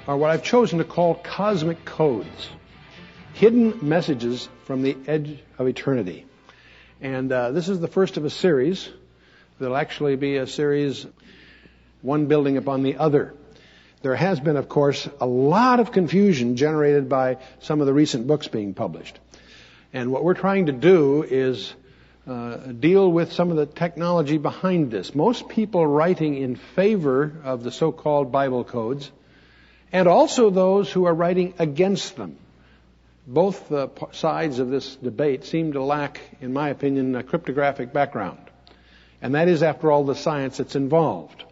are what I've chosen to call cosmic codes, hidden messages from the edge of eternity. And this is the first of a series. There'll actually be a series, one building upon the other. There has been, of course, a lot of confusion generated by some of the recent books being published. And what we're trying to do is deal with some of the technology behind this. Most people writing in favor of the so-called Bible codes, and also those who are writing against them. Both sides of this debate seem to lack, in my opinion, a cryptographic background. And that is, after all, the science that's involved.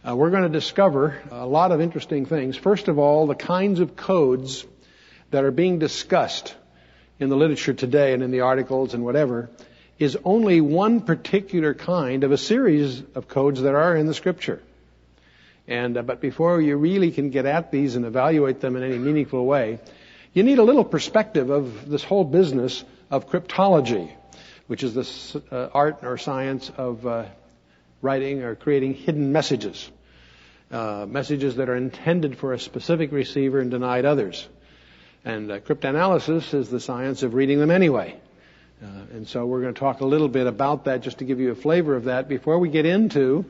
We're going to discover a lot of interesting things. First of all, the kinds of codes that are being discussed in the literature today and in the articles and whatever is only one particular kind of a series of codes that are in the Scripture. But before you really can get at these and evaluate them in any meaningful way, you need a little perspective of this whole business of cryptology, which is the art or science of writing or creating hidden messages, messages that are intended for a specific receiver and denied others. And cryptanalysis is the science of reading them anyway. And so we're going to talk a little bit about that just to give you a flavor of that before we get into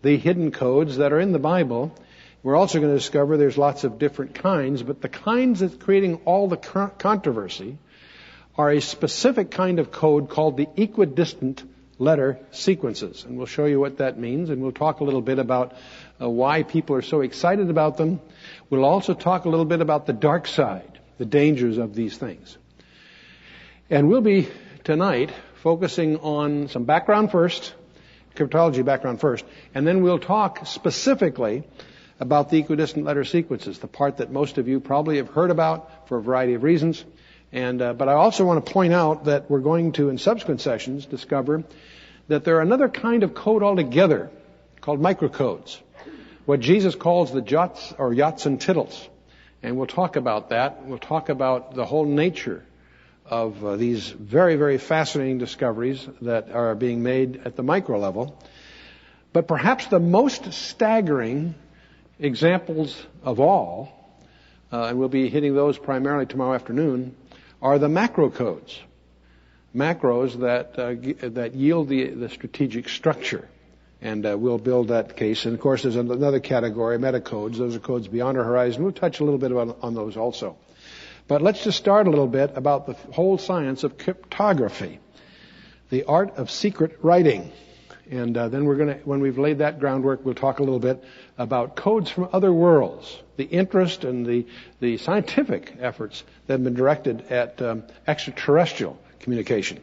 the hidden codes that are in the Bible. We're also going to discover there's lots of different kinds, but the kinds that's creating all the controversy are a specific kind of code called the equidistant letter sequences. And we'll show you what that means, and we'll talk a little bit about why people are so excited about them. We'll also talk a little bit about the dark side, the dangers of these things. And we'll be tonight focusing on some background first, cryptology background first, and then we'll talk specifically about the equidistant letter sequences, the part that most of you probably have heard about for a variety of reasons. But I also want to point out that we're going to, in subsequent sessions, discover that there are another kind of code altogether called microcodes, what Jesus calls the jots or yots and tittles. And we'll talk about that. We'll talk about the whole nature of these very, very fascinating discoveries that are being made at the micro level. But perhaps the most staggering examples of all, and we'll be hitting those primarily tomorrow afternoon, are the macro codes. Macros that yield the strategic structure. And we'll build that case. And of course there's another category, metacodes. Those are codes beyond our horizon. We'll touch a little bit on those also. But let's just start a little bit about the whole science of cryptography, the art of secret writing. And then we're going to, when we've laid that groundwork, we'll talk a little bit about codes from other worlds, the interest and the scientific efforts that have been directed at extraterrestrial communication.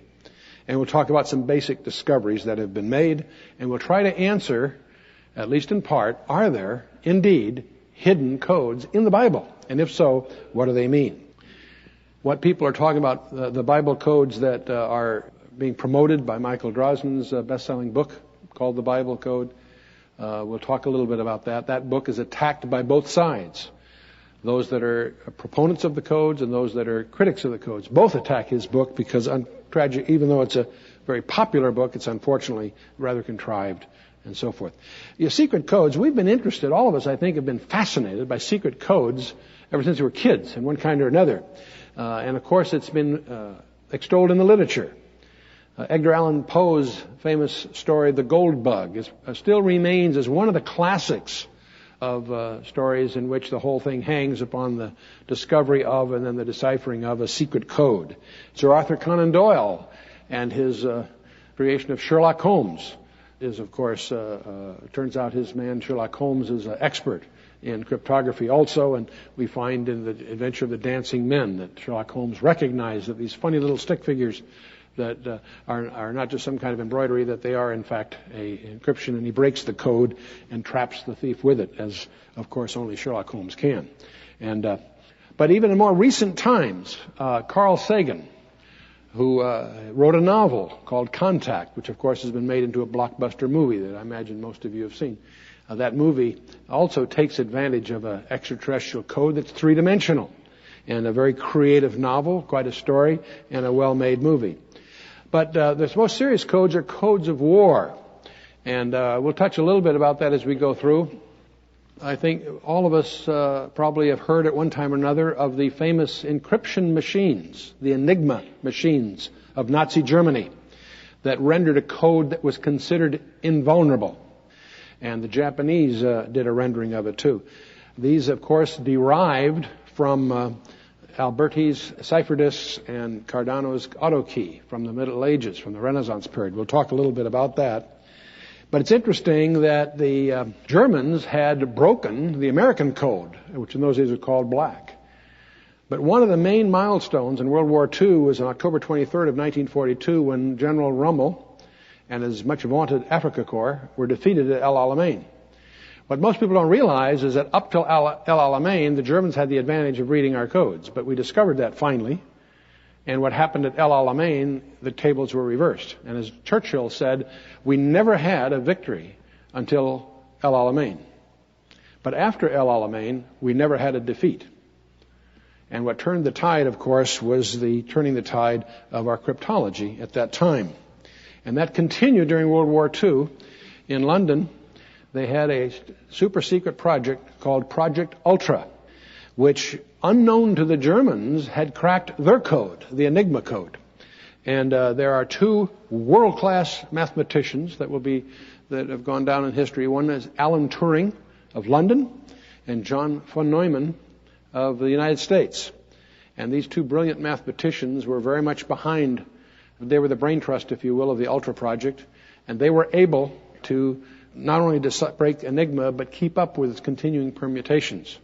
And we'll talk about some basic discoveries that have been made, and we'll try to answer, at least in part, are there indeed hidden codes in the Bible? And if so, what do they mean? What people are talking about, the Bible codes that are being promoted by Michael Drosnin's best-selling book called The Bible Code. We'll talk a little bit about that. That book is attacked by both sides. Those that are proponents of the codes and those that are critics of the codes. Both attack his book because, tragic, even though it's a very popular book, it's unfortunately rather contrived and so forth. Secret codes, we've been interested, all of us I think have been fascinated by secret codes ever since we were kids in one kind or another. And of course it's been extolled in the literature. Edgar Allan Poe's famous story, The Gold Bug, still remains as one of the classics of stories in which the whole thing hangs upon the discovery of and then the deciphering of a secret code. Sir Arthur Conan Doyle and his creation of Sherlock Holmes is, of course, turns out his man Sherlock Holmes is an expert in cryptography also, and we find in the Adventure of the Dancing Men that Sherlock Holmes recognized that these funny little stick figures that are not just some kind of embroidery, that they are in fact a encryption, and he breaks the code and traps the thief with it, as of course only Sherlock Holmes can. But even in more recent times, Carl Sagan, who wrote a novel called Contact, which of course has been made into a blockbuster movie that I imagine most of you have seen. That movie also takes advantage of an extraterrestrial code that's three-dimensional, and a very creative novel, quite a story, and a well-made movie. But the most serious codes are codes of war. And we'll touch a little bit about that as we go through. I think all of us probably have heard at one time or another of the famous encryption machines, the Enigma machines of Nazi Germany, that rendered a code that was considered invulnerable. And the Japanese did a rendering of it too. These, of course, derived from Alberti's cipher disks and Cardano's auto key from the Middle Ages, from the Renaissance period. We'll talk a little bit about that. But it's interesting that the Germans had broken the American code, which in those days was called black. But one of the main milestones in World War II was on October 23rd of 1942 when General Rommel and his much vaunted Africa Corps were defeated at El Alamein. What most people don't realize is that up till El Alamein, the Germans had the advantage of reading our codes. But we discovered that finally. And what happened at El Alamein, the tables were reversed. And as Churchill said, we never had a victory until El Alamein. But after El Alamein, we never had a defeat. And what turned the tide, of course, was the turning the tide of our cryptology at that time. And that continued during World War II. In London, they had a super secret project called Project Ultra, which, unknown to the Germans, had cracked their code, the Enigma code. And there are two world-class mathematicians that have gone down in history. One is Alan Turing of London and John von Neumann of the United States. And these two brilliant mathematicians were very much behind. They were the brain trust, if you will, of the Ultra project. And they were able to not only break Enigma, but keep up with its continuing permutations.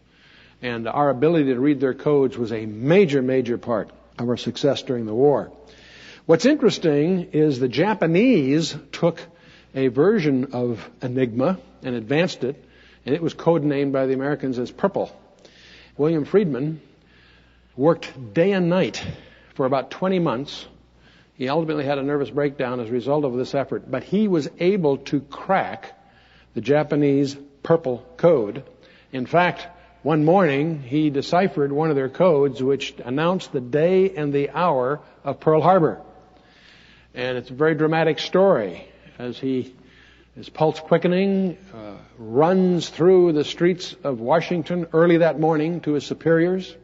And our ability to read their codes was a major, major part of our success during the war. What's interesting is the Japanese took a version of Enigma and advanced it, and it was codenamed by the Americans as Purple. William Friedman worked day and night for about 20 months. He ultimately had a nervous breakdown as a result of this effort, but he was able to crack the Japanese Purple code. In fact, one morning he deciphered one of their codes which announced the day and the hour of Pearl Harbor. And it's a very dramatic story as his pulse quickening, runs through the streets of Washington early that morning to his superiors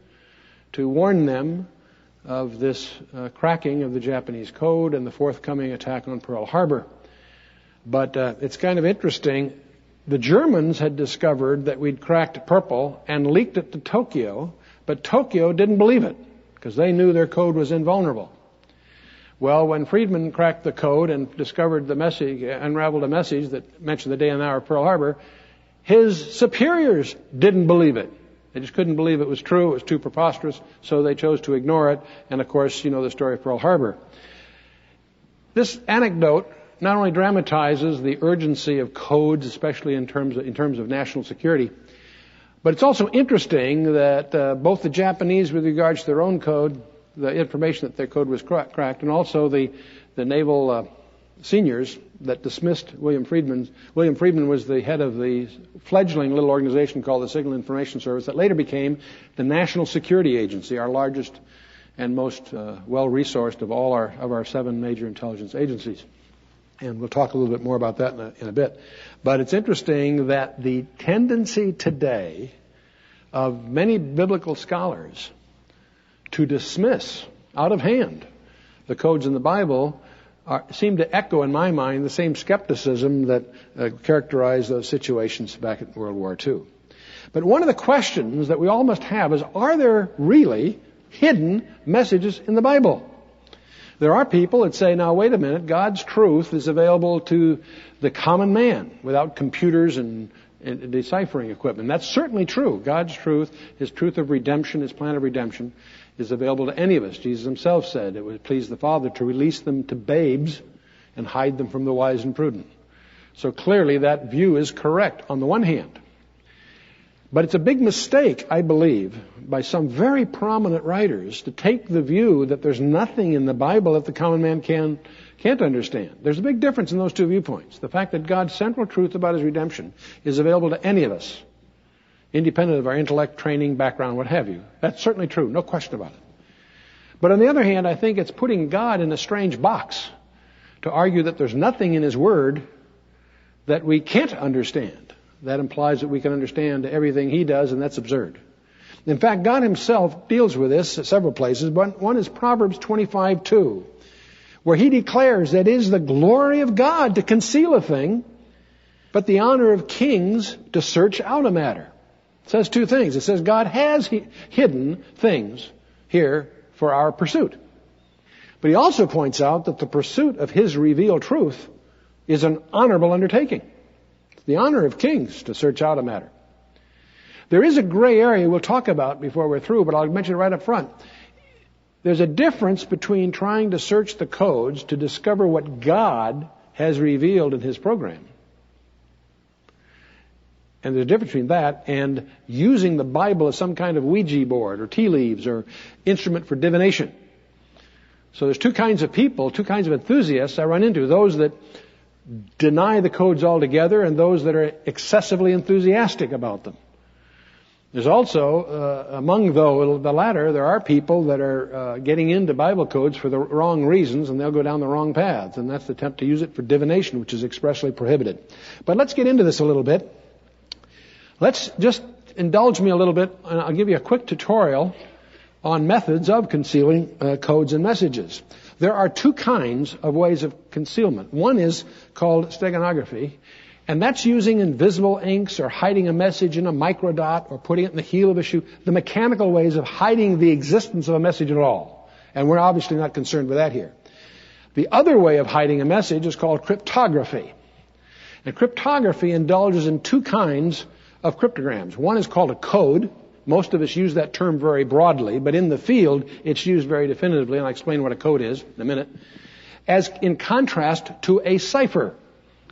to warn them of this cracking of the Japanese code and the forthcoming attack on Pearl Harbor. But it's kind of interesting. The Germans had discovered that we'd cracked Purple and leaked it to Tokyo, but Tokyo didn't believe it because they knew their code was invulnerable. Well, when Friedman cracked the code and discovered the message, unraveled a message that mentioned the day and hour of Pearl Harbor, his superiors didn't believe it. They just couldn't believe it was true. It was too preposterous, so they chose to ignore it. And of course, you know the story of Pearl Harbor. This anecdote not only dramatizes the urgency of codes, especially in terms of national security, but it's also interesting that both the Japanese, with regards to their own code, the information that their code was cracked, and also the naval seniors that dismissed William Friedman. William Friedman was the head of the fledgling little organization called the Signal Information Service that later became the National Security Agency, our largest and most well-resourced of all of our 7 major intelligence agencies. And we'll talk a little bit more about that in a bit. But it's interesting that the tendency today of many biblical scholars to dismiss out of hand the codes in the Bible seem to echo, in my mind, the same skepticism that characterized those situations back in World War II. But one of the questions that we all must have is, are there really hidden messages in the Bible? There are people that say, now wait a minute, God's truth is available to the common man without computers and deciphering equipment. That's certainly true. God's truth, His truth of redemption, His plan of redemption, is available to any of us. Jesus Himself said it would please the Father to release them to babes and hide them from the wise and prudent. So clearly that view is correct on the one hand. But it's a big mistake, I believe, by some very prominent writers to take the view that there's nothing in the Bible that the common man can't understand. There's a big difference in those two viewpoints. The fact that God's central truth about His redemption is available to any of us, independent of our intellect, training, background, what have you. That's certainly true, no question about it. But on the other hand, I think it's putting God in a strange box to argue that there's nothing in His Word that we can't understand. that implies that we can understand everything He does, and that's absurd. In fact, God Himself deals with this at several places, but one is Proverbs 25:2, where He declares that it is the glory of God to conceal a thing, but the honor of kings to search out a matter. It says two things. It says God has hidden things here for our pursuit. But He also points out that the pursuit of His revealed truth is an honorable undertaking. It's the honor of kings to search out a matter. There is a gray area we'll talk about before we're through, but I'll mention it right up front. There's a difference between trying to search the codes to discover what God has revealed in His program. And there's a difference between that and using the Bible as some kind of Ouija board or tea leaves or instrument for divination. So there's two kinds of people, two kinds of enthusiasts I run into. Those that deny the codes altogether and those that are excessively enthusiastic about them. There's also, among the latter, there are people that are getting into Bible codes for the wrong reasons, and they'll go down the wrong paths. And that's the attempt to use it for divination, which is expressly prohibited. But let's get into this a little bit. Let's just indulge me a little bit, and I'll give you a quick tutorial on methods of concealing codes and messages. There are two kinds of ways of concealment. One is called steganography, and that's using invisible inks or hiding a message in a microdot or putting it in the heel of a shoe, the mechanical ways of hiding the existence of a message at all. And we're obviously not concerned with that here. The other way of hiding a message is called cryptography. And cryptography indulges in two kinds of cryptograms. One is called a code. Most of us use that term very broadly, but in the field, it's used very definitively, and I'll explain what a code is in a minute, as in contrast to a cipher.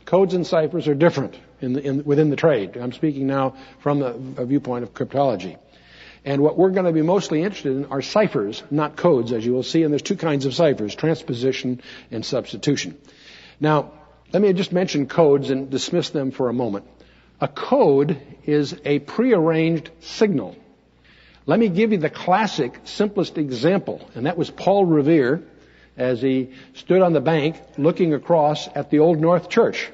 Codes and ciphers are different within the trade. I'm speaking now from a viewpoint of cryptology. And what we're going to be mostly interested in are ciphers, not codes, as you will see, and there's two kinds of ciphers, transposition and substitution. Now, let me just mention codes and dismiss them for a moment. A code is a prearranged signal. Let me give you the classic, simplest example, and that was Paul Revere as he stood on the bank looking across at the Old North Church.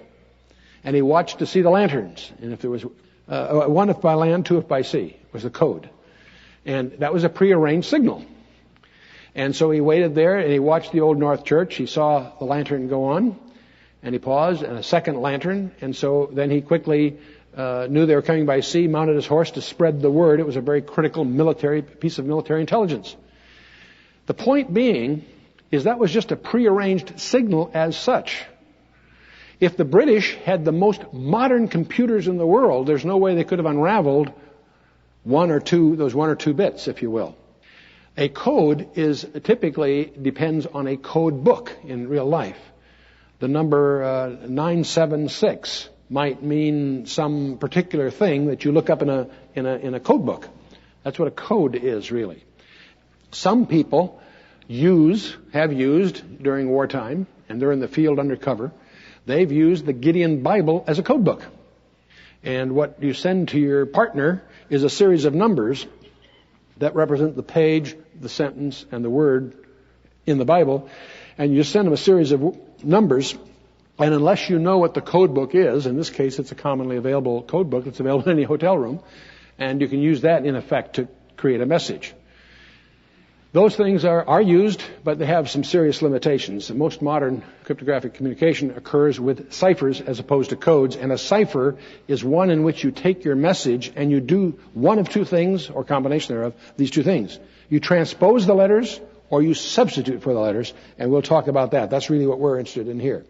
And he watched to see the lanterns. And if there was one if by land, two if by sea was the code. And that was a prearranged signal. And so he waited there and he watched the Old North Church. He saw the lantern go on. And he paused, and a second lantern, and so then he quickly knew they were coming by sea, mounted his horse to spread the word. It was a very critical piece of military intelligence. The point being is that was just a prearranged signal as such. If the British had the most modern computers in the world, there's no way they could have unraveled those one or two bits, if you will. A code typically depends on a code book in real life. The number 976 might mean some particular thing that you look up in a code book. That's what a code is, really. Some people have used during wartime, and they're in the field undercover. They've used the Gideon Bible as a code book. And what you send to your partner is a series of numbers that represent the page, the sentence, and the word in the Bible. And you send them a series of numbers, and unless you know what the code book is, in this case it's a commonly available code book, it's available in any hotel room, and you can use that in effect to create a message. Those things are used, but they have some serious limitations. Most modern cryptographic communication occurs with ciphers as opposed to codes, and a cipher is one in which you take your message and you do one of two things, or combination thereof, these two things. You transpose the letters, or you substitute for the letters, and we'll talk about that. That's really what we're interested in here.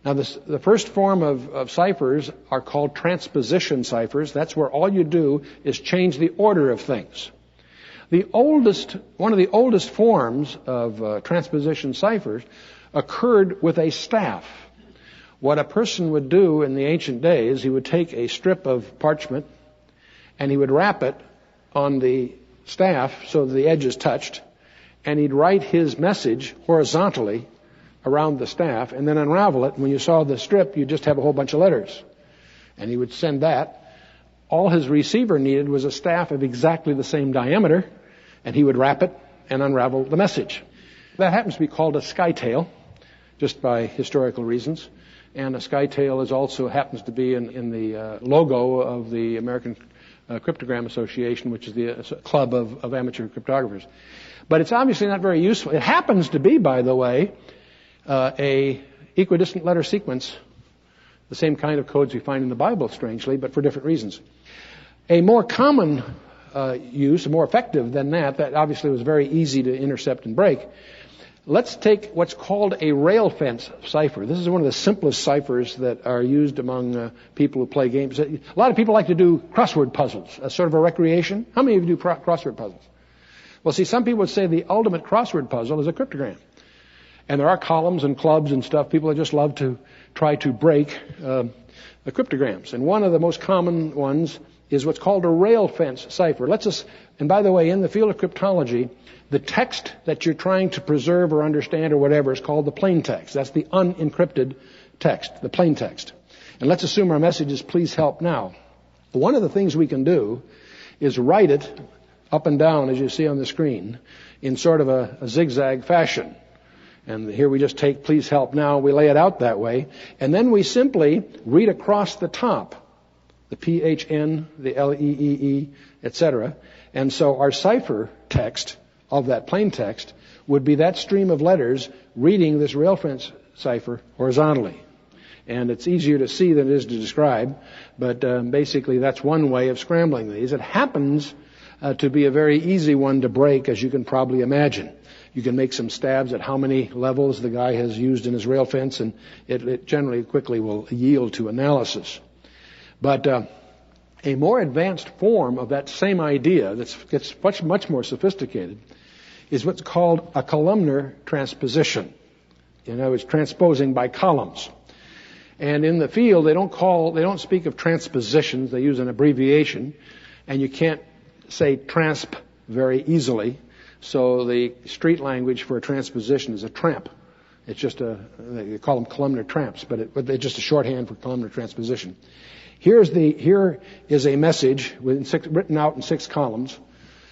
Now, the first form of ciphers are called transposition ciphers. That's where all you do is change the order of things. One of the oldest forms of transposition ciphers occurred with a staff. What a person would do in the ancient days, he would take a strip of parchment and he would wrap it on the staff so that the edges touched, and he'd write his message horizontally around the staff and then unravel it. When you saw the strip, you'd just have a whole bunch of letters. And he would send that. All his receiver needed was a staff of exactly the same diameter, and he would wrap it and unravel the message. That happens to be called a skytail, just by historical reasons. and a skytail is also happens to be in the logo of the American Cryptogram Association, which is the club of amateur cryptographers. But it's obviously not very useful. It happens to be, by the way, a equidistant letter sequence, the same kind of codes we find in the Bible, strangely, but for different reasons. A more common use, more effective than that obviously was very easy to intercept and break. Let's take what's called a rail fence cipher. This is one of the simplest ciphers that are used among people who play games. A lot of people like to do crossword puzzles as sort of a recreation. How many of you do crossword puzzles? Well, see, some people would say the ultimate crossword puzzle is a cryptogram. And there are columns and clubs and stuff. People that just love to try to break the cryptograms. And one of the most common ones is what's called a rail fence cipher. And by the way, in the field of cryptology, the text that you're trying to preserve or understand or whatever is called the plain text. That's the unencrypted text, the plain text. And let's assume our message is please help now. One of the things we can do is write it up and down, as you see on the screen, in sort of a zigzag fashion. And here we just take please help now, we lay it out that way, and then we simply read across the top the PHN, the LEEE, etc. And so our cipher text of that plain text would be that stream of letters reading this rail fence cipher horizontally. And it's easier to see than it is to describe, but basically that's one way of scrambling these. It happens to be a very easy one to break, as you can probably imagine. You can make some stabs at how many levels the guy has used in his rail fence, and it generally quickly will yield to analysis. But a more advanced form of that same idea that gets much more sophisticated is what's called a columnar transposition. In other words, transposing by columns. And in the field, they don't speak of transpositions. They use an abbreviation, and you can't say transp very easily. So the street language for a transposition is a tramp. It's just they call them columnar tramps, but it's just a shorthand for columnar transposition. Here is a message written out in 6 columns.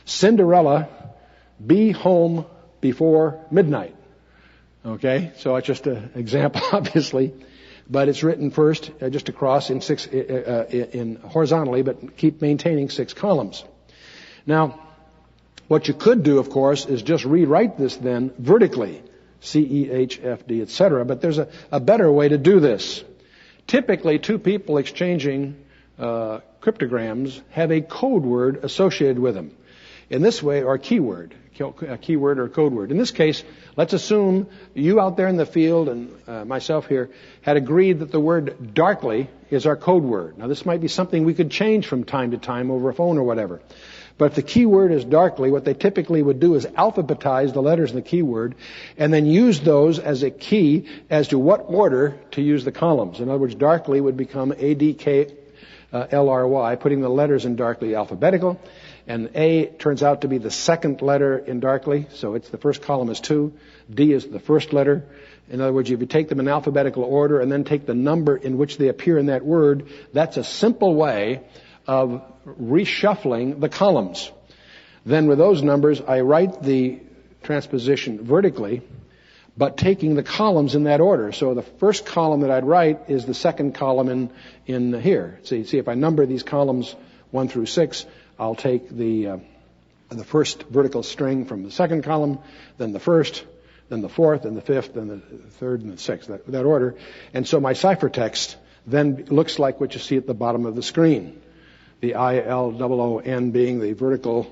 Cinderella, be home before midnight. Okay, so it's just an example, obviously, but it's written first just across in horizontally, but keep maintaining 6 columns. Now, what you could do, of course, is just rewrite this then vertically, CEHFD, etc. But there's a better way to do this. Typically, 2 people exchanging cryptograms have a code word associated with them. In this way, or a keyword or code word. In this case, let's assume you out there in the field and myself here had agreed that the word darkly is our code word. Now, this might be something we could change from time to time over a phone or whatever. But if the keyword is darkly, what they typically would do is alphabetize the letters in the keyword and then use those as a key as to what order to use the columns. In other words, darkly would become ADKLRY, putting the letters in darkly alphabetical. And A turns out to be the second letter in darkly, so it's the first column is 2. D is the first letter. In other words, if you take them in alphabetical order and then take the number in which they appear in that word, that's a simple way of reshuffling the columns. Then with those numbers, I write the transposition vertically, but taking the columns in that order. So the first column that I'd write is the second column in here. See, if I number these columns 1 through 6, I'll take the first vertical string from the second column, then the first, then the fourth, and the fifth, then the third, and the sixth, that order. And so my ciphertext then looks like what you see at the bottom of the screen. The ILOON being the vertical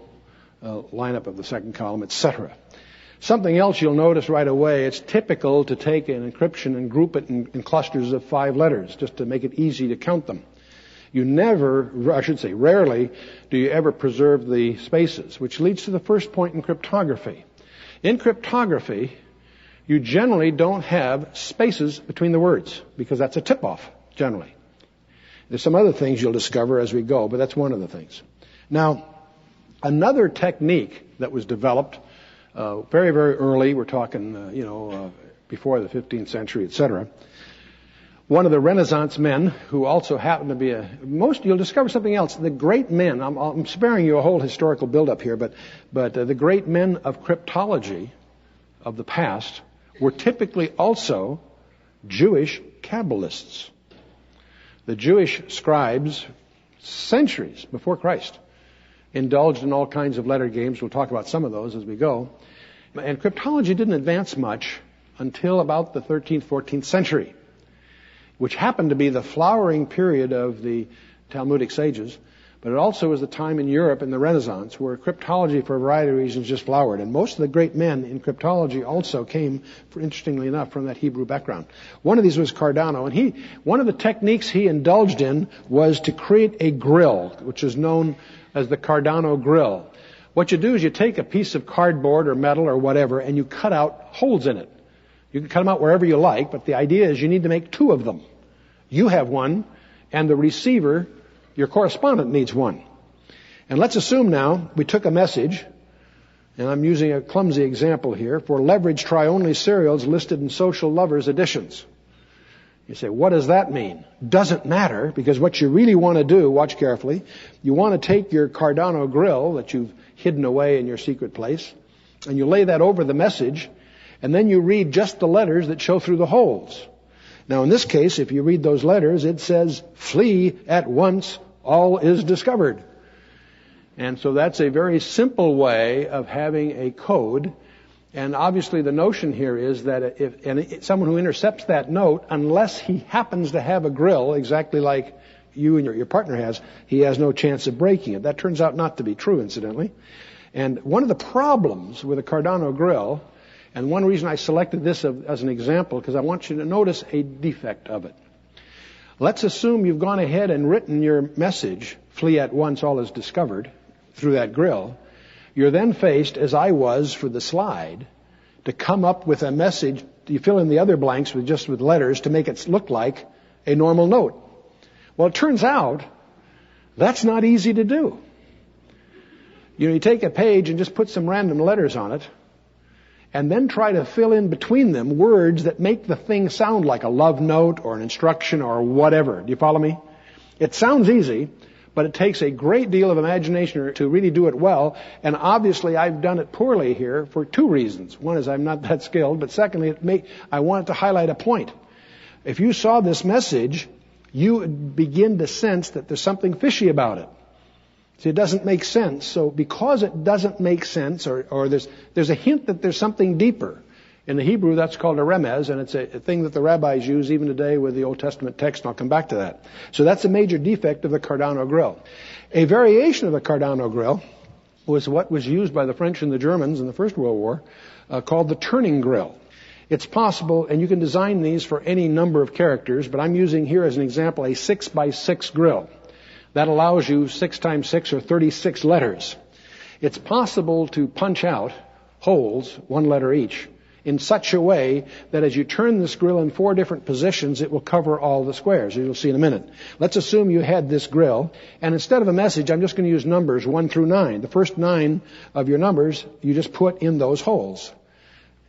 lineup of the second column, etc. Something else you'll notice right away, it's typical to take an encryption and group it in clusters of 5 letters, just to make it easy to count them. Rarely do you ever preserve the spaces, which leads to the first point in cryptography. In cryptography, you generally don't have spaces between the words, because that's a tip-off, generally. There's some other things you'll discover as we go, but that's one of the things. Now, another technique that was developed very, very early, we're talking, before the 15th century, etc. One of the Renaissance men, who also happened to be you'll discover something else. The great men, I'm sparing you a whole historical build-up here, but the great men of cryptology of the past were typically also Jewish Kabbalists. The Jewish scribes, centuries before Christ, indulged in all kinds of letter games. We'll talk about some of those as we go. And cryptology didn't advance much until about the 13th, 14th century, which happened to be the flowering period of the Talmudic sages. But it also was the time in Europe in the Renaissance where cryptology, for a variety of reasons, just flowered. And most of the great men in cryptology also came, interestingly enough, from that Hebrew background. One of these was Cardano, and one of the techniques he indulged in was to create a grill, which is known as the Cardano grill. What you do is you take a piece of cardboard or metal or whatever, and you cut out holes in it. You can cut them out wherever you like, but the idea is you need to make two of them. You have one, and the receiver, your correspondent, needs one. And let's assume now we took a message, and I'm using a clumsy example here, for leverage try-only serials listed in Social Lovers editions. You say, what does that mean? Doesn't matter, because what you really want to do, watch carefully, you want to take your Cardano grill that you've hidden away in your secret place, and you lay that over the message, and then you read just the letters that show through the holes. Now in this case, if you read those letters, it says, flee at once, all is discovered. And so that's a very simple way of having a code. And obviously the notion here is that if someone who intercepts that note, unless he happens to have a grill exactly like you and your partner has, he has no chance of breaking it. That turns out not to be true, incidentally. And one of the problems with a Cardano grill, and one reason I selected this as an example, because I want you to notice a defect of it. Let's assume you've gone ahead and written your message, flee at once, all is discovered, through that grill. You're then faced, as I was for the slide, to come up with a message. You fill in the other blanks with letters to make it look like a normal note. Well, it turns out that's not easy to do. You take a page and just put some random letters on it, and then try to fill in between them words that make the thing sound like a love note or an instruction or whatever. Do you follow me? It sounds easy, but it takes a great deal of imagination to really do it well. And obviously I've done it poorly here for two reasons. One is I'm not that skilled, but secondly, I wanted to highlight a point. If you saw this message, you begin to sense that there's something fishy about it. See, it doesn't make sense. So because it doesn't make sense, or there's a hint that there's something deeper. In the Hebrew, that's called a remez, and it's a thing that the rabbis use even today with the Old Testament text, and I'll come back to that. So that's a major defect of the Cardano grill. A variation of the Cardano grill was what was used by the French and the Germans in the First World War, called the turning grill. It's possible, and you can design these for any number of characters, but I'm using here as an example a 6x6 grill. That allows you 6 times 6 or 36 letters. It's possible to punch out holes, one letter each, in such a way that as you turn this grill in 4 different positions, it will cover all the squares, as you'll see in a minute. Let's assume you had this grill, and instead of a message, I'm just going to use numbers 1 through 9. The first 9 of your numbers, you just put in those holes.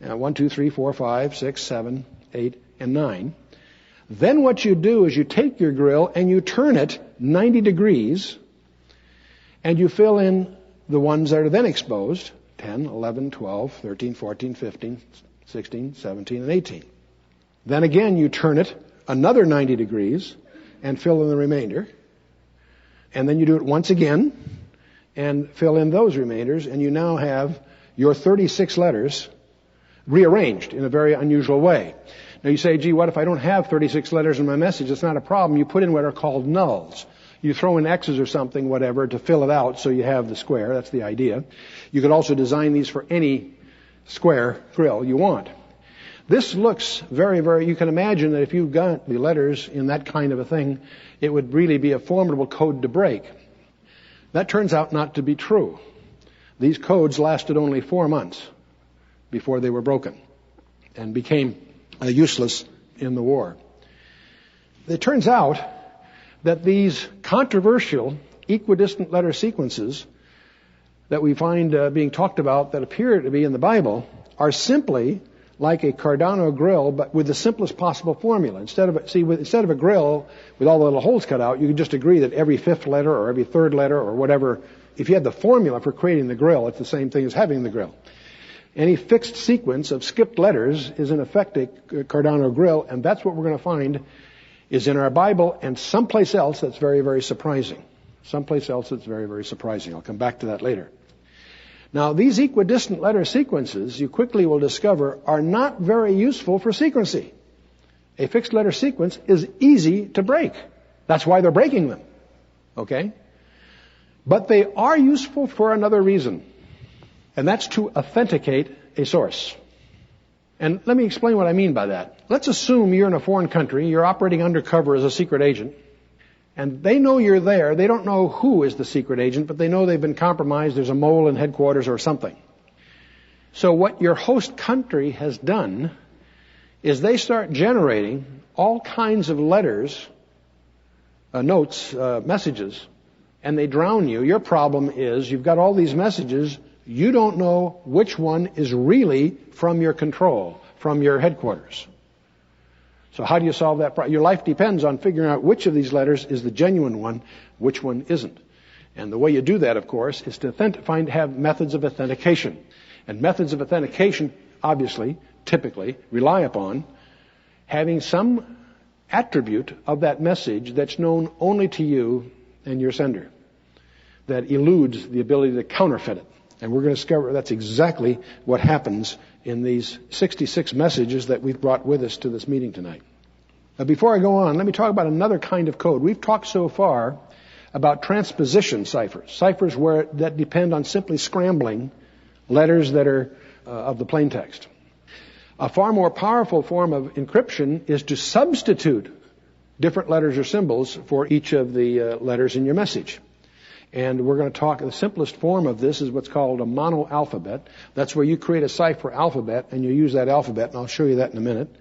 1, 2, 3, 4, 5, 6, 7, 8, and 9. Then what you do is you take your grill and you turn it 90 degrees, and you fill in the ones that are then exposed, 10, 11, 12, 13, 14, 15, 16, 17, and 18. Then again you turn it another 90 degrees and fill in the remainder. And then you do it once again and fill in those remainders, and you now have your 36 letters rearranged in a very unusual way. Now you say, gee, what if I don't have 36 letters in my message? It's not a problem. You put in what are called nulls. You throw in X's or something, whatever, to fill it out so you have the square. That's the idea. You could also design these for any square grill you want. This looks very, very, you can imagine that if you've got the letters in that kind of a thing, it would really be a formidable code to break. That turns out not to be true. These codes lasted only 4 months before they were broken and became useless in the war. It turns out that these controversial equidistant letter sequences that we find being talked about that appear to be in the Bible are simply like a Cardano grill, but with the simplest possible formula. Instead of a grill with all the little holes cut out, you could just agree that every 5th letter or every 3rd letter or whatever, if you had the formula for creating the grill, it's the same thing as having the grill. Any fixed sequence of skipped letters is in effect a Cardano grill, and that's what we're going to find is in our Bible and someplace else that's very, very surprising. Someplace else that's very, very surprising. I'll come back to that later. Now, these equidistant letter sequences, you quickly will discover, are not very useful for sequency. A fixed letter sequence is easy to break. That's why they're breaking them. Okay? But they are useful for another reason. And that's to authenticate a source. And let me explain what I mean by that. Let's assume you're in a foreign country, you're operating undercover as a secret agent, and they know you're there. They don't know who is the secret agent, but they know they've been compromised. There's a mole in headquarters or something. So what your host country has done is they start generating all kinds of letters, notes, messages, and they drown you. Your problem is you've got all these messages. You don't know which one is really from your control, from your headquarters. So how do you solve that problem? Your life depends on figuring out which of these letters is the genuine one, which one isn't. And the way you do that, of course, is to have methods of authentication. And methods of authentication, obviously, typically, rely upon having some attribute of that message that's known only to you and your sender, that eludes the ability to counterfeit it. And we're going to discover that's exactly what happens in these 66 messages that we've brought with us to this meeting tonight. Now, before I go on, let me talk about another kind of code. We've talked so far about transposition ciphers, ciphers that depend on simply scrambling letters that are of the plain text. A far more powerful form of encryption is to substitute different letters or symbols for each of the letters in your message. And we're going to talk, the simplest form of this is what's called a monoalphabet. That's where you create a cipher alphabet and you use that alphabet, and I'll show you that in a minute.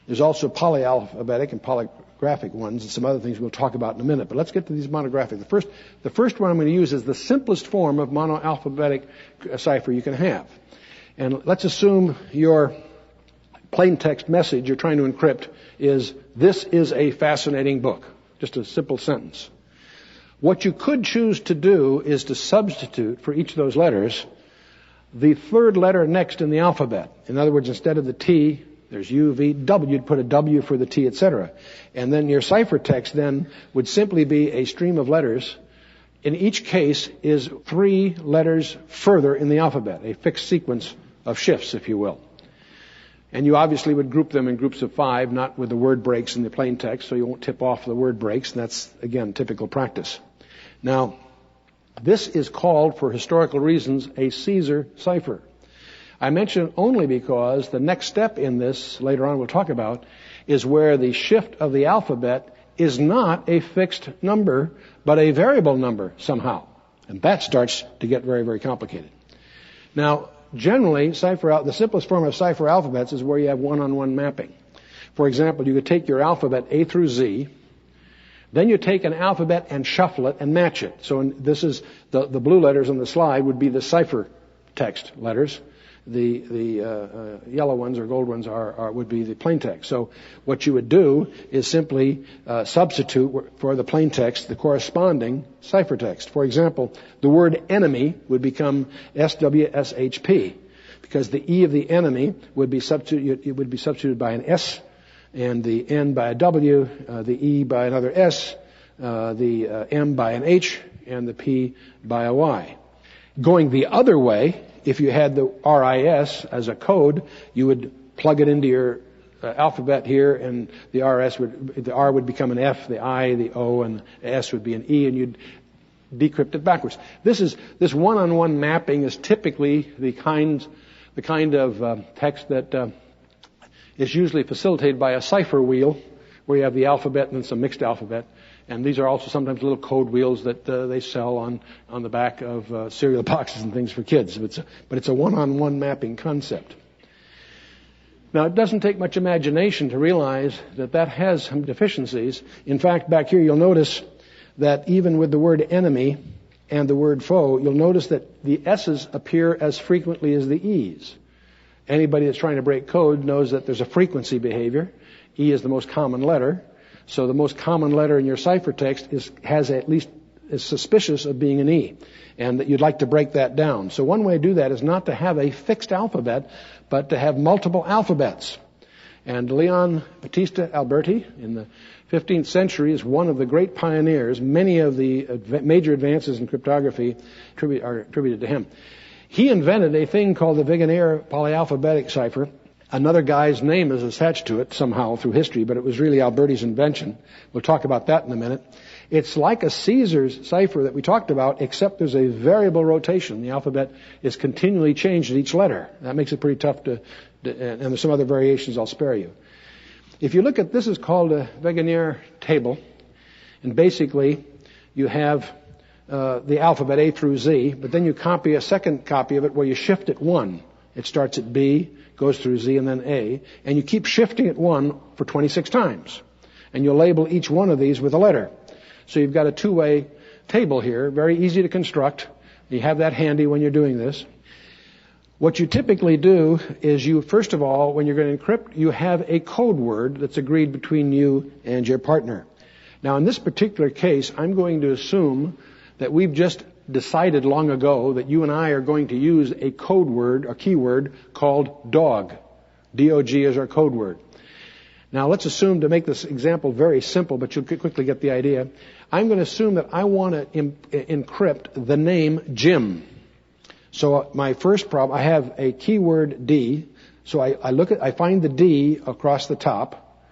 There's also polyalphabetic and polygraphic ones and some other things we'll talk about in a minute. But let's get to these monographic. The first one I'm going to use is the simplest form of monoalphabetic cipher you can have. And let's assume your plain text message you're trying to encrypt is, "This is a fascinating book." Just a simple sentence. What you could choose to do is to substitute for each of those letters the third letter next in the alphabet. In other words, instead of the T, there's U, V, W, you'd put a W for the T, etc. And then your ciphertext then would simply be a stream of letters. In each case is 3 letters further in the alphabet, a fixed sequence of shifts, if you will. And you obviously would group them in groups of 5, not with the word breaks in the plain text, so you won't tip off the word breaks, and that's, again, typical practice. Now, this is called, for historical reasons, a Caesar cipher. I mention it only because the next step in this, later on we'll talk about, is where the shift of the alphabet is not a fixed number, but a variable number somehow. And that starts to get very, very complicated. Now, generally, the simplest form of cipher alphabets is where you have one-on-one mapping. For example, you could take your alphabet A through Z, then you take an alphabet and shuffle it and match it. So this is the blue letters on the slide would be the cipher text letters. The yellow ones or gold ones would be the plain text. So what you would do is simply substitute for the plain text the corresponding ciphertext. For example, the word enemy would become SWSHP because the E of the enemy would be substituted by an S, and the N by a W, the E by another S, the M by an H, and the P by a Y. Going the other way, if you had the RIS as a code, you would plug it into your alphabet here, and the R would become an F, the I, the O, and the S would be an E, and you'd decrypt it backwards. This one-on-one mapping is typically the kind of text that is usually facilitated by a cipher wheel, where you have the alphabet and then some mixed alphabet. And these are also sometimes little code wheels that they sell on the back of cereal boxes and things for kids. But it's a one-on-one mapping concept. Now, it doesn't take much imagination to realize that has some deficiencies. In fact, back here you'll notice that even with the word enemy and the word foe, you'll notice that the S's appear as frequently as the E's. Anybody that's trying to break code knows that there's a frequency behavior. E is the most common letter. So the most common letter in your ciphertext has at least is suspicious of being an E, and that you'd like to break that down. So one way to do that is not to have a fixed alphabet, but to have multiple alphabets. And Leon Battista Alberti in the 15th century is one of the great pioneers. Many of the major advances in cryptography are attributed to him. He invented a thing called the Wegener polyalphabetic cipher. Another guy's name is attached to it somehow through history, but it was really Alberti's invention. We'll talk about that in a minute. It's like a Caesar's cipher that we talked about, except there's a variable rotation. The alphabet is continually changed at each letter. That makes it pretty tough and there's some other variations I'll spare you. If you look at, this is called a Wegener table, and basically you have the alphabet A through Z, but then you copy a second copy of it where you shift it one. It starts at B, goes through Z, and then A, and you keep shifting it one for 26 times. And you'll label each one of these with a letter. So you've got a two-way table here, very easy to construct. You have that handy when you're doing this. What you typically do is you, first of all, when you're going to encrypt, you have a code word that's agreed between you and your partner. Now, in this particular case, I'm going to assume that we've just decided long ago that you and I are going to use a code word, a keyword called dog. D-O-G is our code word. Now let's assume, to make this example very simple, but you'll quickly get the idea, I'm going to assume that I want to encrypt the name Jim. So my first problem, I have a keyword D, so I find the D across the top,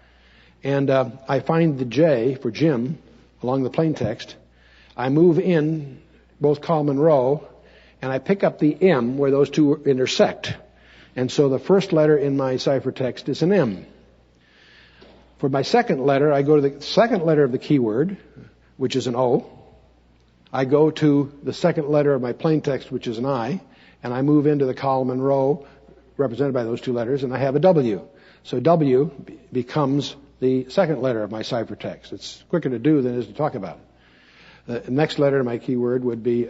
and I find the J for Jim along the plain text. I move in both column and row, and I pick up the M where those two intersect. And so the first letter in my ciphertext is an M. For my second letter, I go to the second letter of the keyword, which is an O. I go to the second letter of my plain text, which is an I, and I move into the column and row represented by those two letters, and I have a W. So W becomes the second letter of my ciphertext. It's quicker to do than it is to talk about it. The next letter in my keyword would be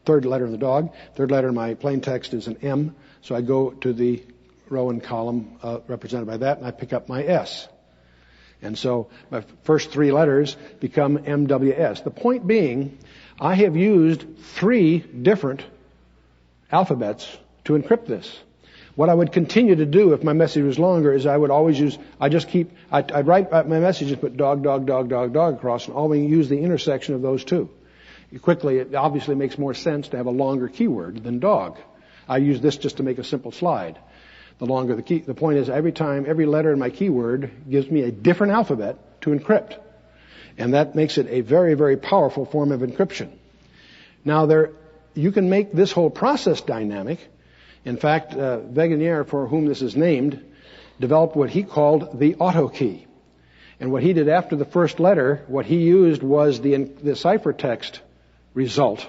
third letter in the dog. Third letter in my plain text is an M. So I go to the row and column represented by that, and I pick up my S. And so my first three letters become MWS. The point being, I have used three different alphabets to encrypt this. What I would continue to do if my message was longer is I would always I'd write my messages, put dog, dog, dog, dog, dog across, and always use the intersection of those two. It obviously makes more sense to have a longer keyword than dog. I use this just to make a simple slide. The longer the key, the point is every letter in my keyword gives me a different alphabet to encrypt. And that makes it a very, very powerful form of encryption. Now you can make this whole process dynamic. In fact, Wegener, for whom this is named, developed what he called the auto key. And what he did after the first letter, what he used was the ciphertext result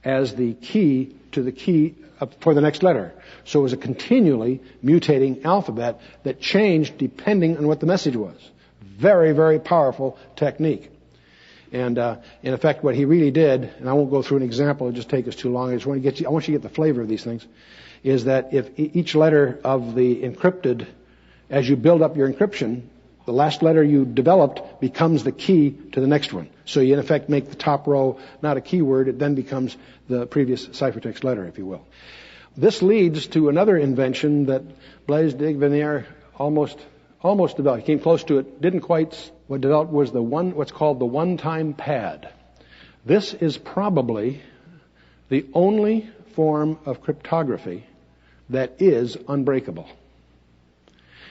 as the key to the key for the next letter. So it was a continually mutating alphabet that changed depending on what the message was. Very, very powerful technique. And in effect, what he really did, and I won't go through an example, it'll just take us too long. I want you to get the flavor of these things, is that if each letter of the encrypted, as you build up your encryption, the last letter you developed becomes the key to the next one. So you in effect make the top row not a keyword, it then becomes the previous ciphertext letter, if you will. This leads to another invention that Blaise de Wegener almost developed. He came close to it, didn't quite. What developed was what's called the one-time pad. This is probably the only form of cryptography that is unbreakable.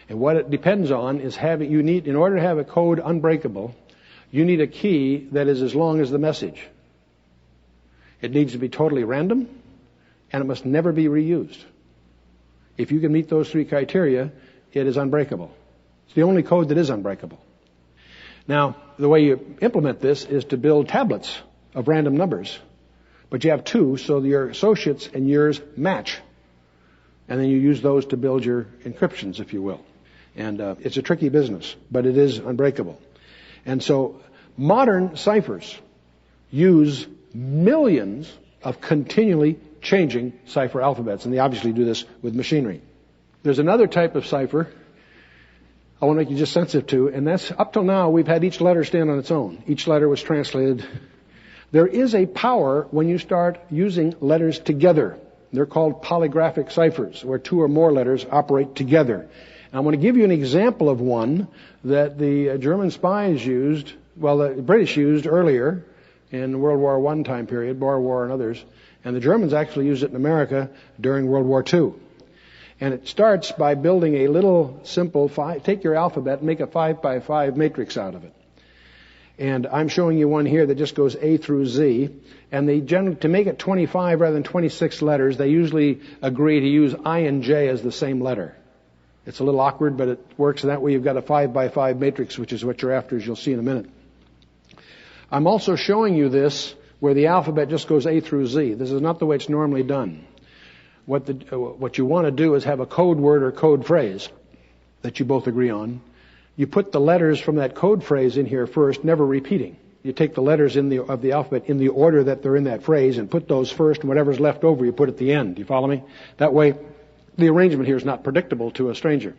And what it depends on is in order to have a code unbreakable, you need a key that is as long as the message. It needs to be totally random, and it must never be reused. If you can meet those three criteria, it is unbreakable. It's the only code that is unbreakable. Now, the way you implement this is to build tablets of random numbers. But you have two, so your associates and yours match. And then you use those to build your encryptions, if you will. And it's a tricky business, but it is unbreakable. And so modern ciphers use millions of continually changing cipher alphabets, and they obviously do this with machinery. There's another type of cipher I want to make you just sensitive to, and that's, up till now, we've had each letter stand on its own. Each letter was translated There is a power when you start using letters together. They're called polygraphic ciphers, where two or more letters operate together. And I want to give you an example of one that the German spies used, well, the British used earlier in World War I time period, Boer War and others, and the Germans actually used it in America during World War II. And it starts by building a little simple take your alphabet and make a 5x5 matrix out of it. And I'm showing you one here that just goes A through Z. And to make it 25 rather than 26 letters, they usually agree to use I and J as the same letter. It's a little awkward, but it works. And that way you've got a 5x5 matrix, which is what you're after, as you'll see in a minute. I'm also showing you this where the alphabet just goes A through Z. This is not the way it's normally done. What you want to do is have a code word or code phrase that you both agree on. You put the letters from that code phrase in here first, never repeating. You take the letters of the alphabet in the order that they're in that phrase and put those first, and whatever's left over you put at the end. Do you follow me? That way, the arrangement here is not predictable to a stranger.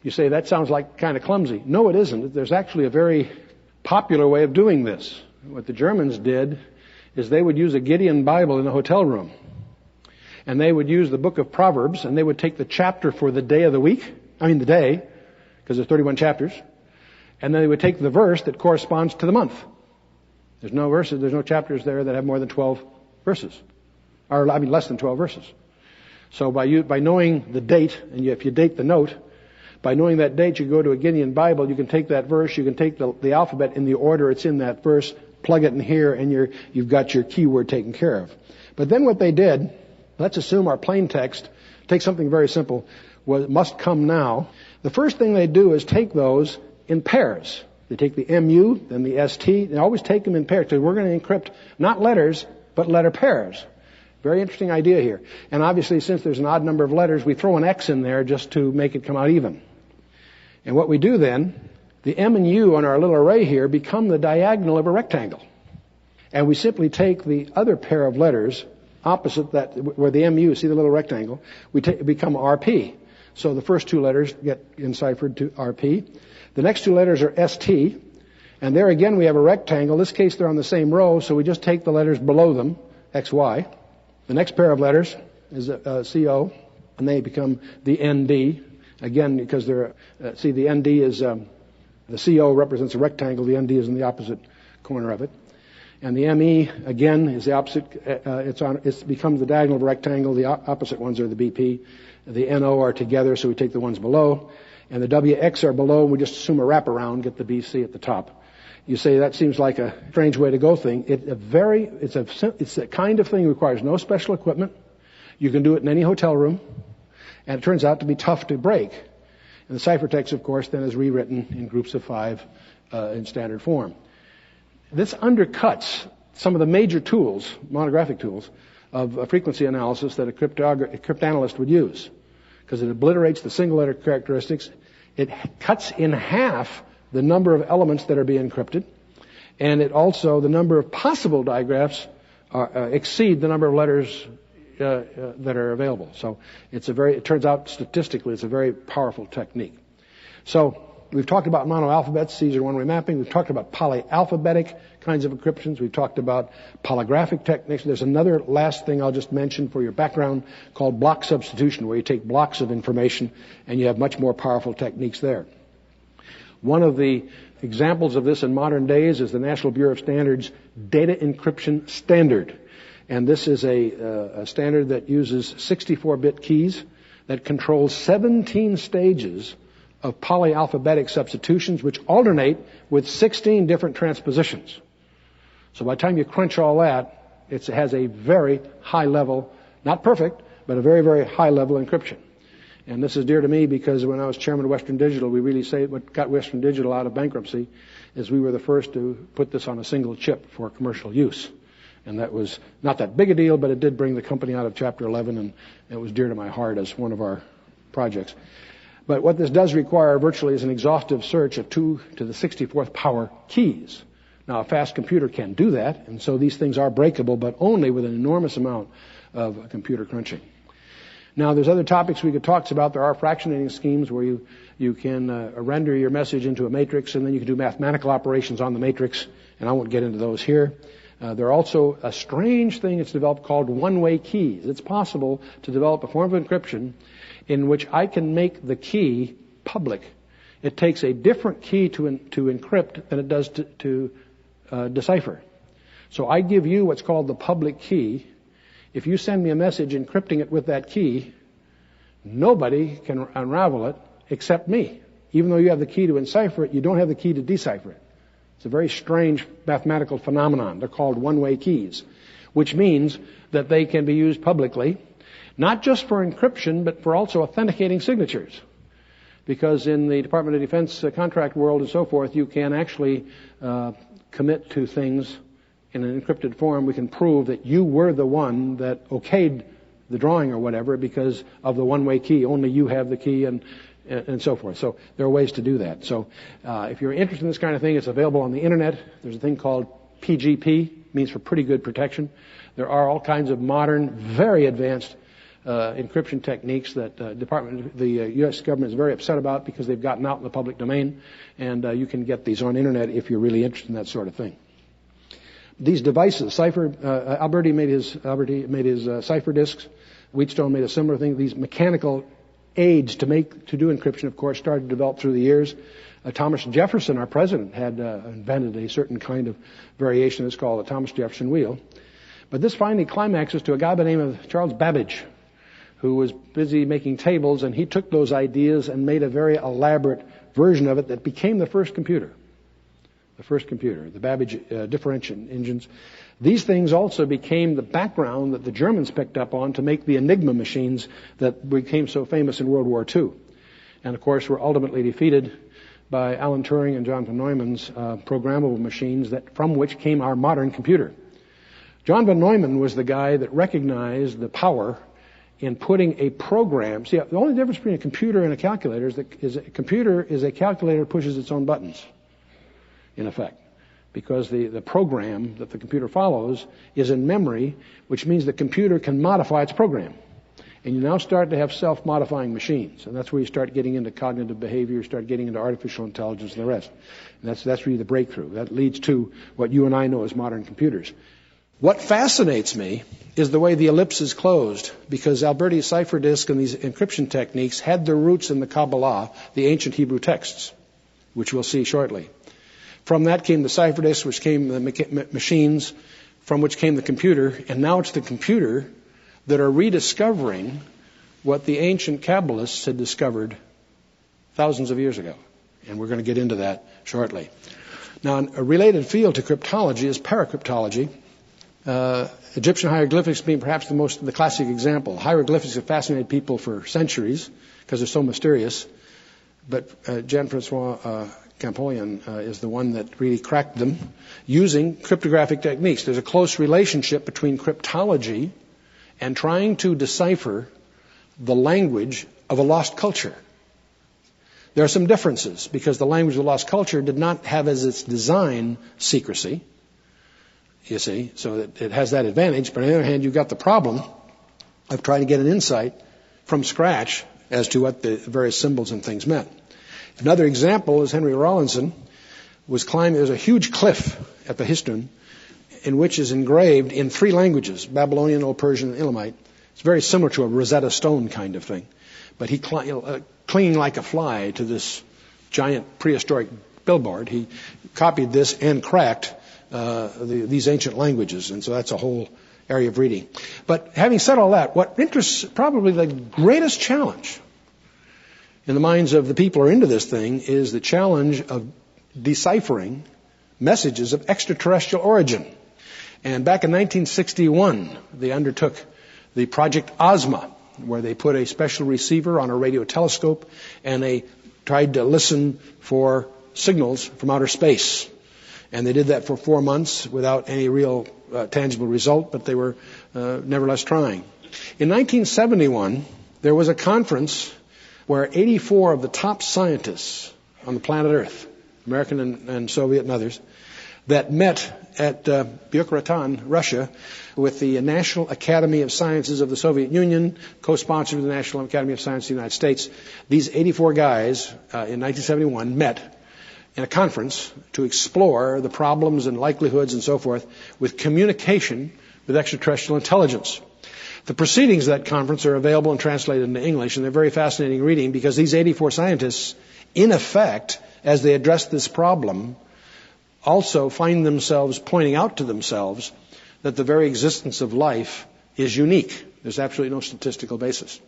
You say, that sounds like kind of clumsy. No, it isn't. There's actually a very popular way of doing this. What the Germans did is they would use a Gideon Bible in the hotel room. And they would use the book of Proverbs, and they would take the chapter for the day of the week, the day, because there's 31 chapters, and then they would take the verse that corresponds to the month. There's no chapters there that have more than 12 verses, less than 12 verses. So by knowing the date, and if you date the note, by knowing that date, you go to a Gideon Bible, you can take that verse, you can take the alphabet in the order it's in that verse, plug it in here, and you've got your keyword taken care of. But then what they did, let's assume our plain text, take something very simple, must come now. The first thing they do is take those in pairs. They take the MU, then the ST. They always take them in pairs because we're going to encrypt not letters, but letter pairs. Very interesting idea here. And obviously, since there's an odd number of letters, we throw an X in there just to make it come out even. And what we do then, the M and U on our little array here become the diagonal of a rectangle. And we simply take the other pair of letters opposite that, where the MU, see the little rectangle, become RP. So the first two letters get enciphered to RP. The next two letters are ST. And there again we have a rectangle. In this case they're on the same row, so we just take the letters below them, XY. The next pair of letters is CO, and they become the ND. Again, because the ND is, the CO represents a rectangle, the ND is in the opposite corner of it. And the ME, again, is the opposite, it becomes the diagonal of a rectangle, the opposite ones are the BP. The NO are together, so we take the ones below. And the WX are below, and we just assume a wraparound, get the BC at the top. You say that seems like a strange way to go thing. It's the kind of thing that requires no special equipment. You can do it in any hotel room. And it turns out to be tough to break. And the ciphertext, of course, then is rewritten in groups of 5 in standard form. This undercuts some of the major tools, monographic tools, of frequency analysis that a cryptanalyst would use. Because it obliterates the single letter characteristics. It cuts in half the number of elements that are being encrypted. And it also, the number of possible digraphs exceed the number of letters that are available. So it turns out statistically it's a very powerful technique. So we've talked about monoalphabets, Caesar one-way mapping. We've talked about polyalphabetic kinds of encryptions. We've talked about polygraphic techniques. There's another last thing I'll just mention for your background called block substitution, where you take blocks of information and you have much more powerful techniques there. One of the examples of this in modern days is the National Bureau of Standards Data Encryption Standard. And this is a standard that uses 64-bit keys that controls 17 stages of polyalphabetic substitutions, which alternate with 16 different transpositions. So by the time you crunch all that, it has a very high level, not perfect, but a very, very high level encryption. And this is dear to me because when I was chairman of Western Digital, we really say what got Western Digital out of bankruptcy is we were the first to put this on a single chip for commercial use. And that was not that big a deal, but it did bring the company out of Chapter 11, and it was dear to my heart as one of our projects. But what this does require virtually is an exhaustive search of 2 to the 64th power keys. Now, a fast computer can do that, and so these things are breakable, but only with an enormous amount of computer crunching. Now, there's other topics we could talk about. There are fractionating schemes where you can render your message into a matrix, and then you can do mathematical operations on the matrix, and I won't get into those here. There are also a strange thing that's developed called one-way keys. It's possible to develop a form of encryption in which I can make the key public. It takes a different key to encrypt than it does to decipher. So I give you what's called the public key. If you send me a message encrypting it with that key, nobody can unravel it except me. Even though you have the key to encipher it, you don't have the key to decipher it. It's a very strange mathematical phenomenon. They're called one-way keys, which means that they can be used publicly, not just for encryption, but for also authenticating signatures. Because in the Department of Defense contract world and so forth, you can actually commit to things in an encrypted form. We can prove that you were the one that okayed the drawing or whatever because of the one-way key. Only you have the key and so forth. So there are ways to do that. So if you're interested in this kind of thing, it's available on the Internet. There's a thing called PGP, means for pretty good protection. There are all kinds of modern, very advanced encryption techniques that the U.S. government is very upset about because they've gotten out in the public domain, and you can get these on Internet if you're really interested in that sort of thing. These devices, Alberti made his cipher disks. Wheatstone made a similar thing. These mechanical aids to do encryption, of course, started to develop through the years. Thomas Jefferson, our president, had invented a certain kind of variation that's called the Thomas Jefferson wheel. But this finally climaxes to a guy by the name of Charles Babbage, who was busy making tables, and he took those ideas and made a very elaborate version of it that became the first computer. The Babbage differential engines. These things also became the background that the Germans picked up on to make the Enigma machines that became so famous in World War II. And of course were ultimately defeated by Alan Turing and John von Neumann's programmable machines from which came our modern computer. John von Neumann was the guy that recognized the power in putting a program. See, the only difference between a computer and a calculator is a computer is a calculator that pushes its own buttons, in effect, because the program that the computer follows is in memory, which means the computer can modify its program. And you now start to have self-modifying machines, and that's where you start getting into cognitive behavior, start getting into artificial intelligence and the rest. And that's really the breakthrough. That leads to what you and I know as modern computers. What fascinates me is the way the ellipse is closed, because Alberti's cipher disk and these encryption techniques had their roots in the Kabbalah, the ancient Hebrew texts, which we'll see shortly. From that came the cipher disk, which came the machines, from which came the computer, and now it's the computer that are rediscovering what the ancient Kabbalists had discovered thousands of years ago. And we're going to get into that shortly. Now, a related field to cryptology is paracryptology. Egyptian hieroglyphics being perhaps the classic example. Hieroglyphics have fascinated people for centuries because they're so mysterious. But Jean-Francois Champollion is the one that really cracked them using cryptographic techniques. There's a close relationship between cryptology and trying to decipher the language of a lost culture. There are some differences because the language of the lost culture did not have as its design secrecy, you see, so it has that advantage. But on the other hand, you've got the problem of trying to get an insight from scratch as to what the various symbols and things meant. Another example is Henry Rawlinson was climbing. There's a huge cliff at the Histon in which is engraved in 3 languages, Babylonian, Old Persian, and Elamite. It's very similar to a Rosetta Stone kind of thing. But he clinging like a fly to this giant prehistoric billboard, he copied this and cracked these ancient languages. And so that's a whole area of reading. But having said all that, what interests probably the greatest challenge in the minds of the people who are into this thing is the challenge of deciphering messages of extraterrestrial origin. And back in 1961, they undertook the Project Ozma, where they put a special receiver on a radio telescope and they tried to listen for signals from outer space. And they did that for 4 months without any real tangible result, but they were nevertheless trying. In 1971, there was a conference where 84 of the top scientists on the planet Earth, American and Soviet and others, that met at Byukhatan, Russia, with the National Academy of Sciences of the Soviet Union, co-sponsored with the National Academy of Sciences of the United States. These 84 guys in 1971 met in a conference to explore the problems and likelihoods and so forth with communication with extraterrestrial intelligence. The proceedings of that conference are available and translated into English, and they're very fascinating reading because these 84 scientists, in effect, as they address this problem, also find themselves pointing out to themselves that the very existence of life is unique. There's absolutely no statistical basis.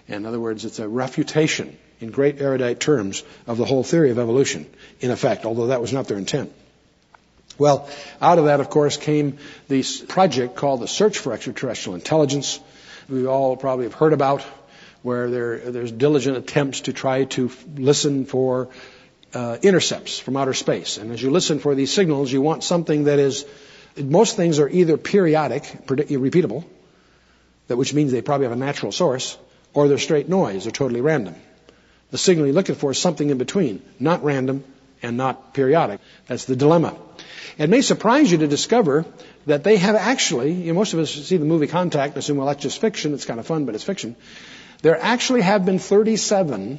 In other words, it's a refutation in great erudite terms of the whole theory of evolution, in effect, although that was not their intent. Well, out of that, of course, came this project called the Search for Extraterrestrial Intelligence. We all probably have heard about, where there's diligent attempts to try to listen for intercepts from outer space. And as you listen for these signals, you want something that is, most things are either periodic, repeatable, which means they probably have a natural source, or they're straight noise, they're totally random. The signal you're looking for is something in between, not random and not periodic. That's the dilemma. It may surprise you to discover that they have actually, most of us see the movie Contact and assume, well, that's just fiction, it's kind of fun, but it's fiction. There actually have been 37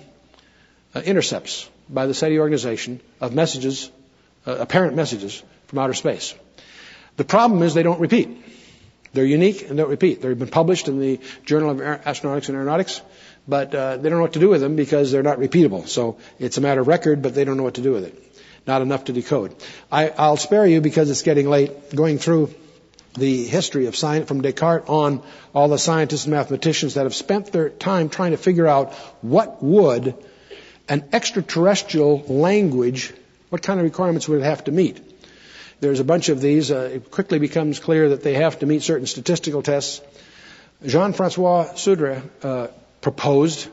intercepts by the SETI organization of messages, apparent messages from outer space. The problem is they don't repeat. They're unique and don't repeat. They've been published in the Journal of Astronautics and Aeronautics, but they don't know what to do with them because they're not repeatable. So it's a matter of record, but they don't know what to do with it. Not enough to decode. I'll spare you because it's getting late going through the history of science from Descartes on, all the scientists and mathematicians that have spent their time trying to figure out what would an extraterrestrial language, what kind of requirements would it have to meet? There's a bunch of these. It quickly becomes clear that they have to meet certain statistical tests. Jean-Francois Sudre proposed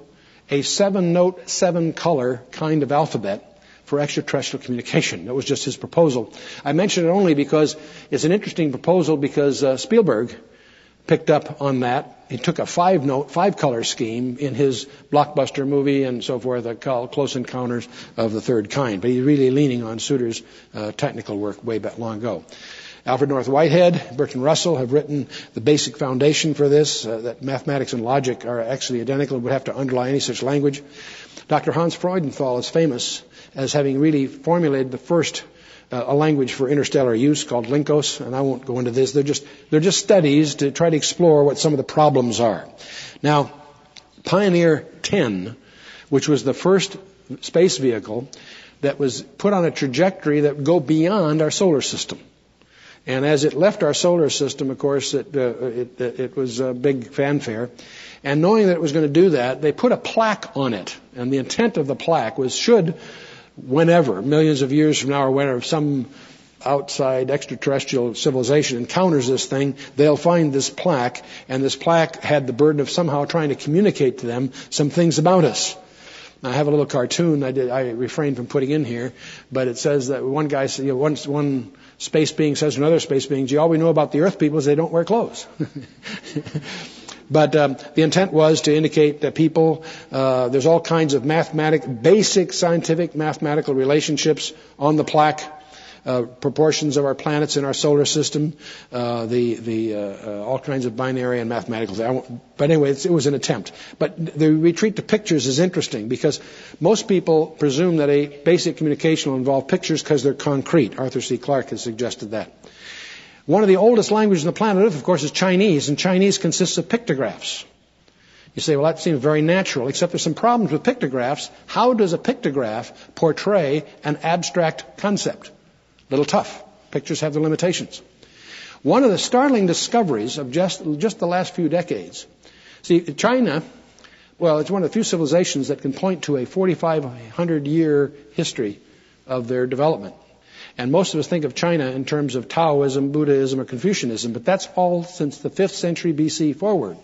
a 7-note, 7-color kind of alphabet for extraterrestrial communication. That was just his proposal. I mention it only because it's an interesting proposal because Spielberg picked up on that. He took a 5-note, 5-color scheme in his blockbuster movie and so forth, called Close Encounters of the Third Kind. But he's really leaning on Sudre's technical work way back long ago. Alfred North Whitehead, Bertrand Russell have written the basic foundation for this, that mathematics and logic are actually identical and would have to underlie any such language. Dr. Hans Freudenthal is famous as having really formulated the first a language for interstellar use called Linkos, and I won't go into this. They're just studies to try to explore what some of the problems are. Now, Pioneer 10, which was the first space vehicle that was put on a trajectory that would go beyond our solar system. And as it left our solar system, of course, it was a big fanfare. And knowing that it was going to do that, they put a plaque on it. And the intent of the plaque was whenever, millions of years from now or whenever, some outside extraterrestrial civilization encounters this thing, they'll find this plaque, and this plaque had the burden of somehow trying to communicate to them some things about us. I have a little cartoon I refrained from putting in here, but it says that one guy, one space being says to another space being, gee, all we know about the Earth people is they don't wear clothes. But the intent was to indicate that people, there's all kinds of basic scientific mathematical relationships on the plaque, proportions of our planets in our solar system, all kinds of binary and mathematical. But anyway, it was an attempt. But the retreat to pictures is interesting because most people presume that a basic communication will involve pictures because they're concrete. Arthur C. Clarke has suggested that. One of the oldest languages on the planet Earth, of course, is Chinese, and Chinese consists of pictographs. You say, well, that seems very natural, except there's some problems with pictographs. How does a pictograph portray an abstract concept? A little tough. Pictures have their limitations. One of the startling discoveries of just the last few decades. See, China, well, it's one of the few civilizations that can point to a 4,500-year history of their development. And most of us think of China in terms of Taoism, Buddhism, or Confucianism, but that's all since the 5th century BC forward.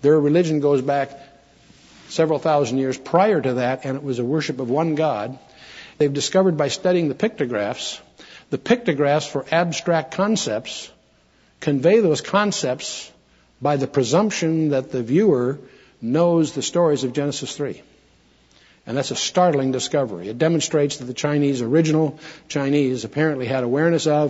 Their religion goes back several thousand years prior to that, and it was a worship of one God. They've discovered by studying the pictographs for abstract concepts convey those concepts by the presumption that the viewer knows the stories of Genesis 3. And that's a startling discovery. It demonstrates that the original Chinese apparently had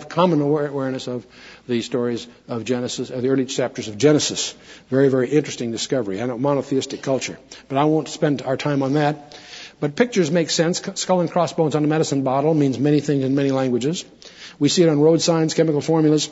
common awareness of the stories of Genesis, the early chapters of Genesis. Very, very interesting discovery. And a monotheistic culture. But I won't spend our time on that. But pictures make sense. Skull and crossbones on a medicine bottle means many things in many languages. We see it on road signs, chemical formulas,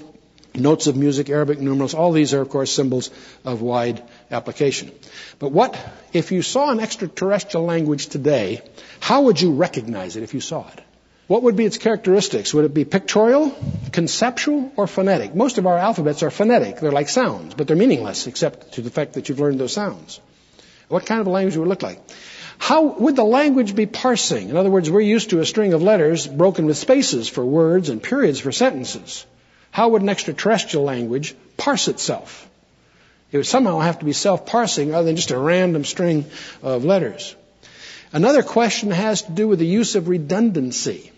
notes of music, Arabic numerals. All these are, of course, symbols of wide application. But what, if you saw an extraterrestrial language today, how would you recognize it if you saw it? What would be its characteristics? Would it be pictorial, conceptual, or phonetic? Most of our alphabets are phonetic. They're like sounds, but they're meaningless except to the fact that you've learned those sounds. What kind of a language would it look like? How would the language be parsing? In other words, we're used to a string of letters broken with spaces for words and periods for sentences. How would an extraterrestrial language parse itself? It would somehow have to be self-parsing rather than just a random string of letters. Another question has to do with the use of redundancy.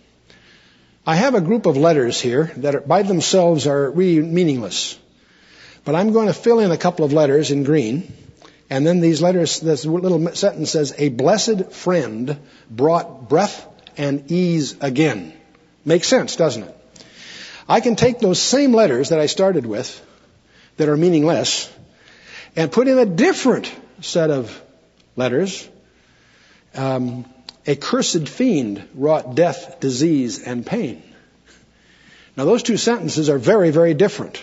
I have a group of letters here that by themselves are really meaningless. But I'm going to fill in a couple of letters in green. And then these letters, this little sentence says, a blessed friend brought breath and ease again. Makes sense, doesn't it? I can take those same letters that I started with that are meaningless and put in a different set of letters. A cursed fiend wrought death, disease, and pain. Now those two sentences are very, very different.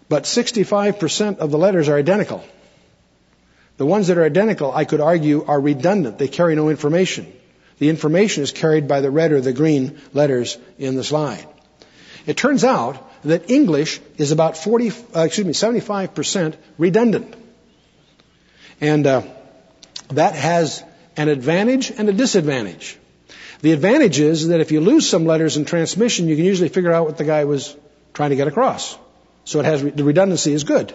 But 65% of the letters are identical. The ones that are identical, I could argue, are redundant. They carry no information. The information is carried by the red or the green letters in the slide. It turns out that English is about 75% redundant. And that has an advantage and a disadvantage. The advantage is that if you lose some letters in transmission, you can usually figure out what the guy was trying to get across. So it has the redundancy is good.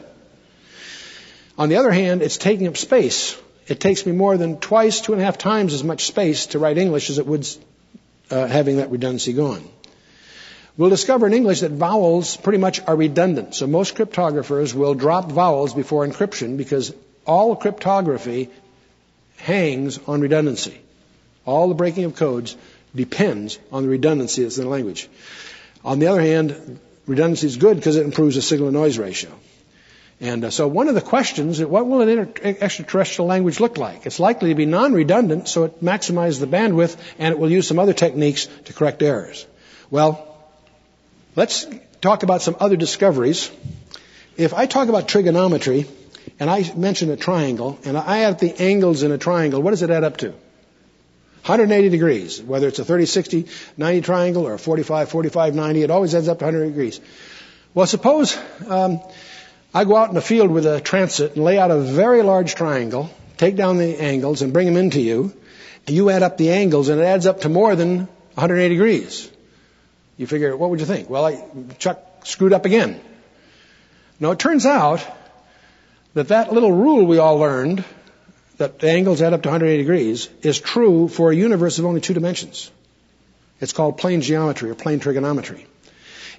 On the other hand, it's taking up space. It takes me more than 2.5 times as much space to write English as it would having that redundancy gone. We'll discover in English that vowels pretty much are redundant. So most cryptographers will drop vowels before encryption because all cryptography hangs on redundancy. All the breaking of codes depends on the redundancy that's in the language. On the other hand, redundancy is good because it improves the signal-to-noise ratio. And so one of the questions is, what will an extraterrestrial language look like? It's likely to be non-redundant, so it maximizes the bandwidth, and it will use some other techniques to correct errors. Well, let's talk about some other discoveries. If I talk about trigonometry, and I mention a triangle, and I add the angles in a triangle, what does it add up to? 180 degrees. Whether it's a 30, 60, 90 triangle or a 45, 45, 90, it always ends up to 100 degrees. Well, suppose I go out in the field with a transit and lay out a very large triangle, take down the angles and bring them into you. You add up the angles and it adds up to more than 180 degrees. You figure, what would you think? Well, Chuck screwed up again. No, it turns out that little rule we all learned, that the angles add up to 180 degrees, is true for a universe of only 2 dimensions. It's called plane geometry or plane trigonometry.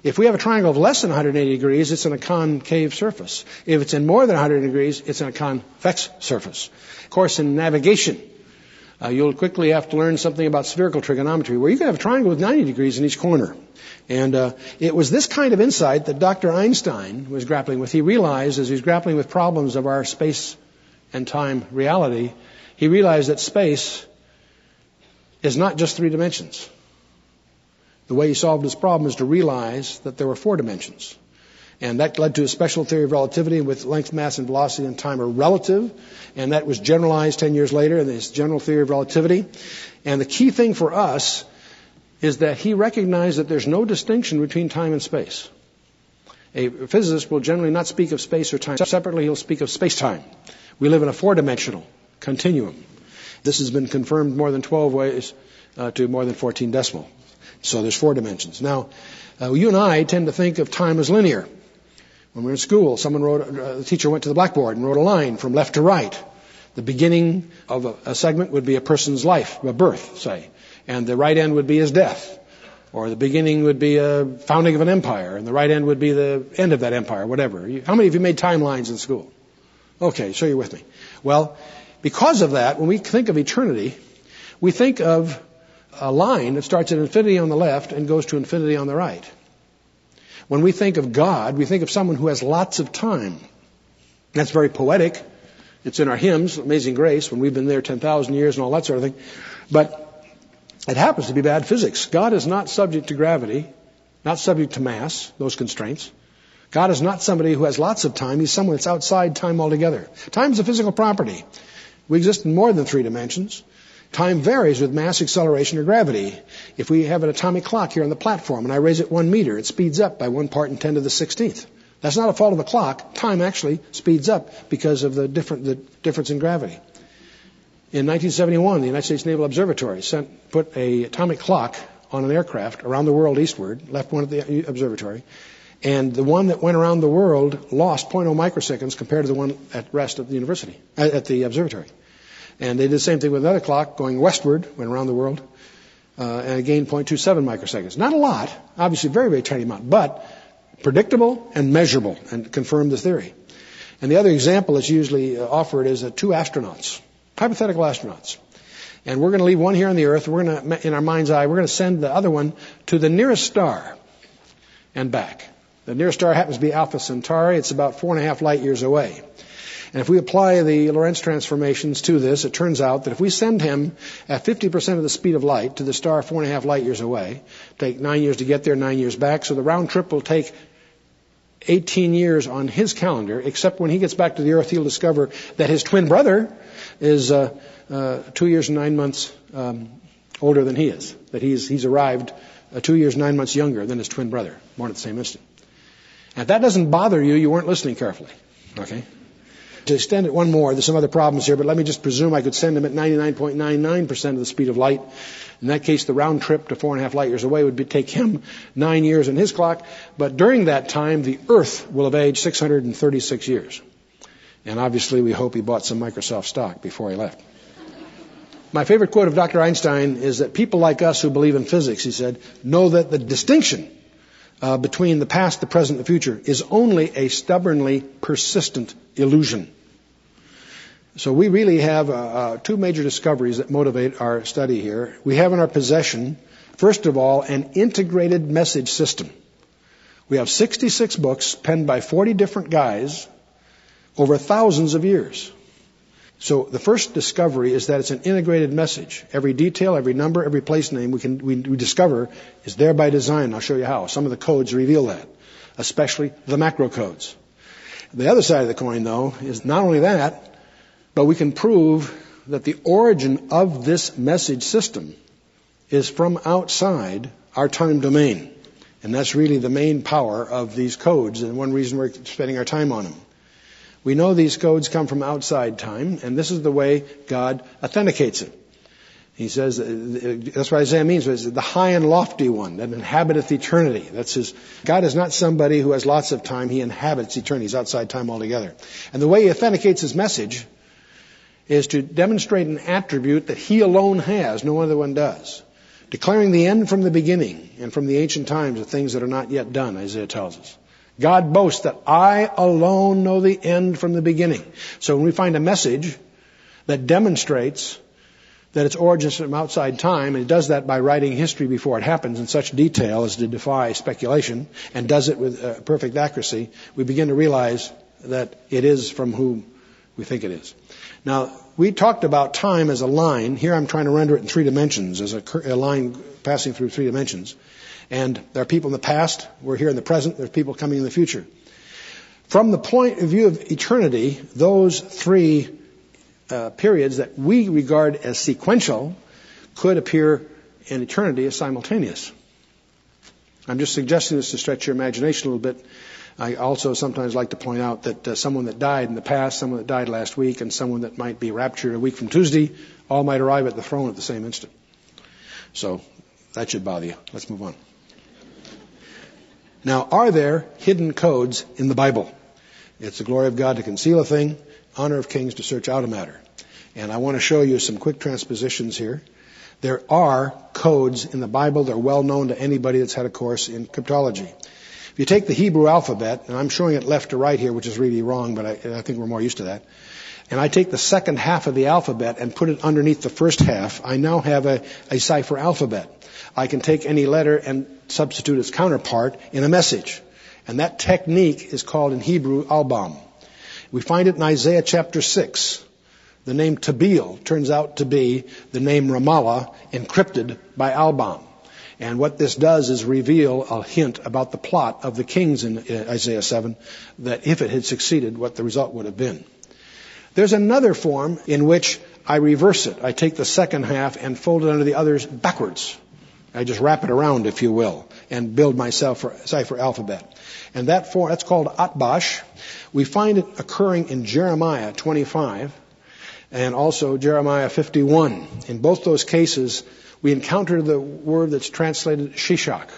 If we have a triangle of less than 180 degrees, it's in a concave surface. If it's in more than 100 degrees, it's in a convex surface. Of course, in navigation, you'll quickly have to learn something about spherical trigonometry, where you can have a triangle with 90 degrees in each corner. And it was this kind of insight that Dr. Einstein was grappling with. He realized, as he was grappling with problems of our space and time reality, he realized that space is not just 3 dimensions. The way he solved his problem is to realize that there were 4 dimensions. And that led to a special theory of relativity, with length, mass, and velocity and time are relative. And that was generalized 10 years later in this general theory of relativity. And the key thing for us is that he recognized that there's no distinction between time and space. A physicist will generally not speak of space or time separately. He'll speak of space-time. We live in a 4-dimensional continuum. This has been confirmed more than 12 ways to more than 14 decimal. So there's 4 dimensions. Now, you and I tend to think of time as linear. When we were in school, the teacher went to the blackboard and wrote a line from left to right. The beginning of a segment would be a person's life, a birth, say. And the right end would be his death. Or the beginning would be a founding of an empire, and the right end would be the end of that empire, whatever. How many of you made timelines in school? Okay, so you're with me. Well, because of that, when we think of eternity, we think of a line that starts at infinity on the left and goes to infinity on the right. When we think of God, we think of someone who has lots of time. That's very poetic, It's in our hymns, Amazing Grace, when we've been there 10,000 years and all that sort of thing. But it happens to be bad physics. God is not subject to gravity, not subject to mass, those constraints. God is not somebody who has lots of time. He's someone that's outside time altogether. Time is a physical property. We exist in more than 3 dimensions. Time varies with mass, acceleration, or gravity. If we have an atomic clock here on the platform and I raise it 1 meter, it speeds up by 1 part in 10 to the 16th. That's not a fault of the clock. Time actually speeds up because of the difference in gravity. In 1971, the United States Naval Observatory put an atomic clock on an aircraft around the world eastward, left one at the observatory, and the one that went around the world lost 0.0 microseconds compared to the one at rest at the university, at the observatory. And they did the same thing with another clock going westward, went around the world, and it gained 0.27 microseconds. Not a lot, obviously a very, very tiny amount, but predictable and measurable, and confirmed the theory. And the other example that's usually offered is 2 astronauts, hypothetical astronauts. And we're going to leave one here on the Earth. We're going to, in our mind's eye, we're going to send the other one to the nearest star and back. The nearest star happens to be Alpha Centauri. It's about 4.5 light years away. And if we apply the Lorentz transformations to this, it turns out that if we send him at 50% of the speed of light to the star 4.5 light years away, take 9 years to get there, 9 years back, so the round trip will take 18 years on his calendar, except when he gets back to the Earth, he'll discover that his twin brother is 2 years and 9 months older than he is, that he's arrived 2 years, 9 months younger than his twin brother, born at the same instant. And if that doesn't bother you, you weren't listening carefully. Okay? To extend it one more, there's some other problems here, but let me just presume I could send him at 99.99% of the speed of light. In that case, the round trip to 4.5 light years away would take him 9 years in his clock, but during that time, the Earth will have aged 636 years. And obviously, we hope he bought some Microsoft stock before he left. My favorite quote of Dr. Einstein is that people like us who believe in physics, he said, know that the distinction between the past, the present, and the future is only a stubbornly persistent illusion. So we really have 2 major discoveries that motivate our study here. We have in our possession, first of all, an integrated message system. We have 66 books penned by 40 different guys over thousands of years. So the first discovery is that it's an integrated message. Every detail, every number, every place name we discover is there by design. I'll show you how. Some of the codes reveal that, especially the macro codes. The other side of the coin, though, is not only that, but we can prove that the origin of this message system is from outside our time domain. And that's really the main power of these codes, and one reason we're spending our time on them. We know these codes come from outside time, and this is the way God authenticates it. He says, that's what Isaiah means, the high and lofty one that inhabiteth eternity. That's his. God is not somebody who has lots of time. He inhabits eternity. He's outside time altogether. And the way he authenticates his message is to demonstrate an attribute that he alone has, no other one does. Declaring the end from the beginning and from the ancient times of things that are not yet done, Isaiah tells us. God boasts that I alone know the end from the beginning. So when we find a message that demonstrates that its origins from outside time, and it does that by writing history before it happens in such detail as to defy speculation, and does it with perfect accuracy, we begin to realize that it is from whom we think it is. Now, we talked about time as a line. Here I'm trying to render it in 3 dimensions, as a line passing through 3 dimensions. And there are people in the past, we're here in the present, there's people coming in the future. From the point of view of eternity, those 3 periods that we regard as sequential could appear in eternity as simultaneous. I'm just suggesting this to stretch your imagination a little bit. I also sometimes like to point out that someone that died in the past, someone that died last week, and someone that might be raptured a week from Tuesday, all might arrive at the throne at the same instant. So that should bother you. Let's move on. Now, are there hidden codes in the Bible? It's the glory of God to conceal a thing, honor of kings to search out a matter. And I want to show you some quick transpositions here. There are codes in the Bible. They're well known to anybody that's had a course in cryptology. If you take the Hebrew alphabet, and I'm showing it left to right here, which is really wrong, but I think we're more used to that, and I take the second half of the alphabet and put it underneath the first half, I now have a cipher alphabet. I can take any letter and substitute its counterpart in a message. And that technique is called in Hebrew albam. We find it in Isaiah chapter 6. The name Tabeel turns out to be the name Ramallah encrypted by Alban. And what this does is reveal a hint about the plot of the kings in Isaiah 7, that if it had succeeded, what the result would have been. There's another form in which I reverse it. I take the second half and fold it under the others backwards. I just wrap it around, if you will, and build my cipher alphabet. And that's called Atbash. We find it occurring in Jeremiah 25 and also Jeremiah 51. In both those cases, we encounter the word that's translated Shishak.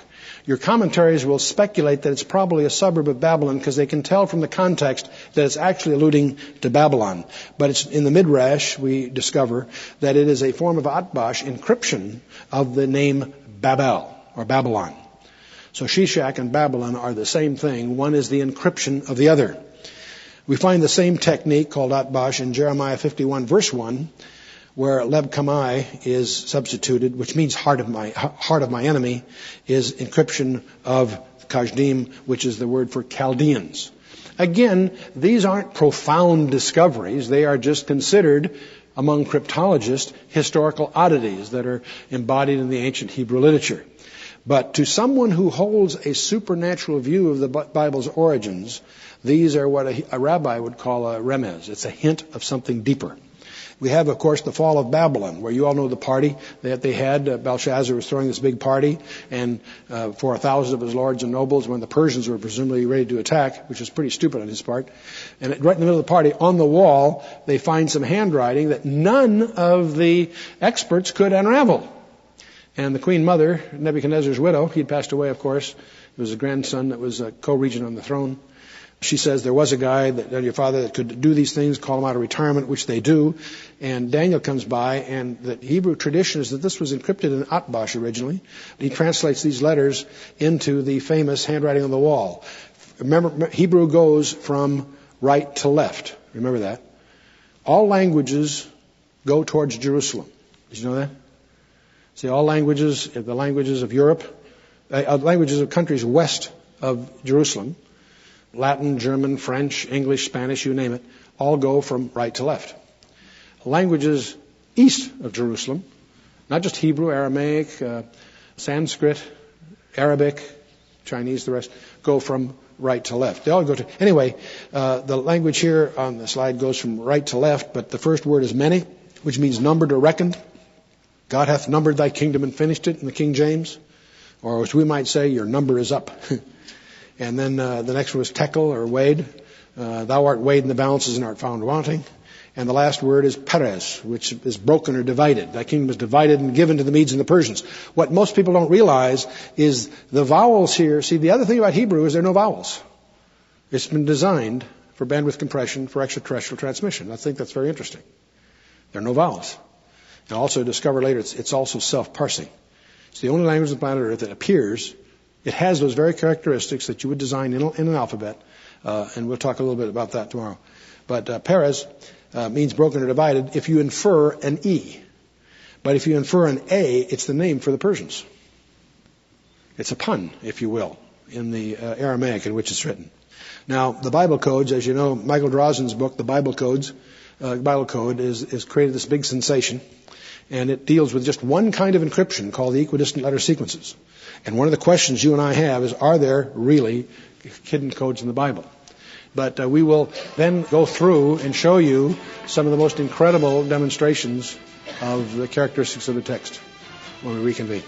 Your commentaries will speculate that it's probably a suburb of Babylon because they can tell from the context that it's actually alluding to Babylon. But it's in the Midrash we discover that it is a form of Atbash encryption of the name Babel or Babylon. So Shishak and Babylon are the same thing. One is the encryption of the other. We find the same technique called Atbash in Jeremiah 51 verse 1, where Leb Kamai is substituted, which means heart of my enemy, is encryption of Kajdim, which is the word for Chaldeans. Again, these aren't profound discoveries. They are just considered, among cryptologists, historical oddities that are embodied in the ancient Hebrew literature. But to someone who holds a supernatural view of the Bible's origins, these are what a rabbi would call a remez. It's a hint of something deeper. We have, of course, the fall of Babylon, where you all know the party that they had. Belshazzar was throwing this big party, and for 1,000 of his lords and nobles, when the Persians were presumably ready to attack, which was pretty stupid on his part. And right in the middle of the party, on the wall, they find some handwriting that none of the experts could unravel. And the Queen Mother, Nebuchadnezzar's widow, he'd passed away, of course. It was a grandson that was a co-regent on the throne. She says there was a guy, your father, that could do these things, call him out of retirement, which they do. And Daniel comes by, and the Hebrew tradition is that this was encrypted in Atbash originally. He translates these letters into the famous handwriting on the wall. Remember, Hebrew goes from right to left. Remember that. All languages go towards Jerusalem. Did you know that? See, all languages, the languages of Europe, languages of countries west of Jerusalem, Latin, German, French, English, Spanish, you name it, all go from right to left. Languages east of Jerusalem, not just Hebrew, Aramaic, Sanskrit, Arabic, Chinese, the rest, go from right to left. They all go to... Anyway, the language here on the slide goes from right to left, but the first word is many, which means numbered or reckoned. God hath numbered thy kingdom and finished it in the King James. Or as we might say, your number is up. And then the next one was tekel or weighed. Thou art weighed in the balances and art found wanting. And the last word is Perez, which is broken or divided. Thy kingdom is divided and given to the Medes and the Persians. What most people don't realize is the vowels here. See, the other thing about Hebrew is there are no vowels. It's been designed for bandwidth compression for extraterrestrial transmission. I think that's very interesting. There are no vowels. And also discover later it's also self-parsing. It's the only language on the planet Earth that appears. It has those very characteristics that you would design in an alphabet. And we'll talk a little bit about that tomorrow. But Perez means broken or divided if you infer an E. But if you infer an A, it's the name for the Persians. It's a pun, if you will, in the Aramaic in which it's written. Now, the Bible codes, as you know, Michael Drosnin's book, The Bible Codes, Bible Code, is created this big sensation. And it deals with just one kind of encryption called the equidistant letter sequences. And one of the questions you and I have is, are there really hidden codes in the Bible? But we will then go through and show you some of the most incredible demonstrations of the characteristics of the text when we reconvene.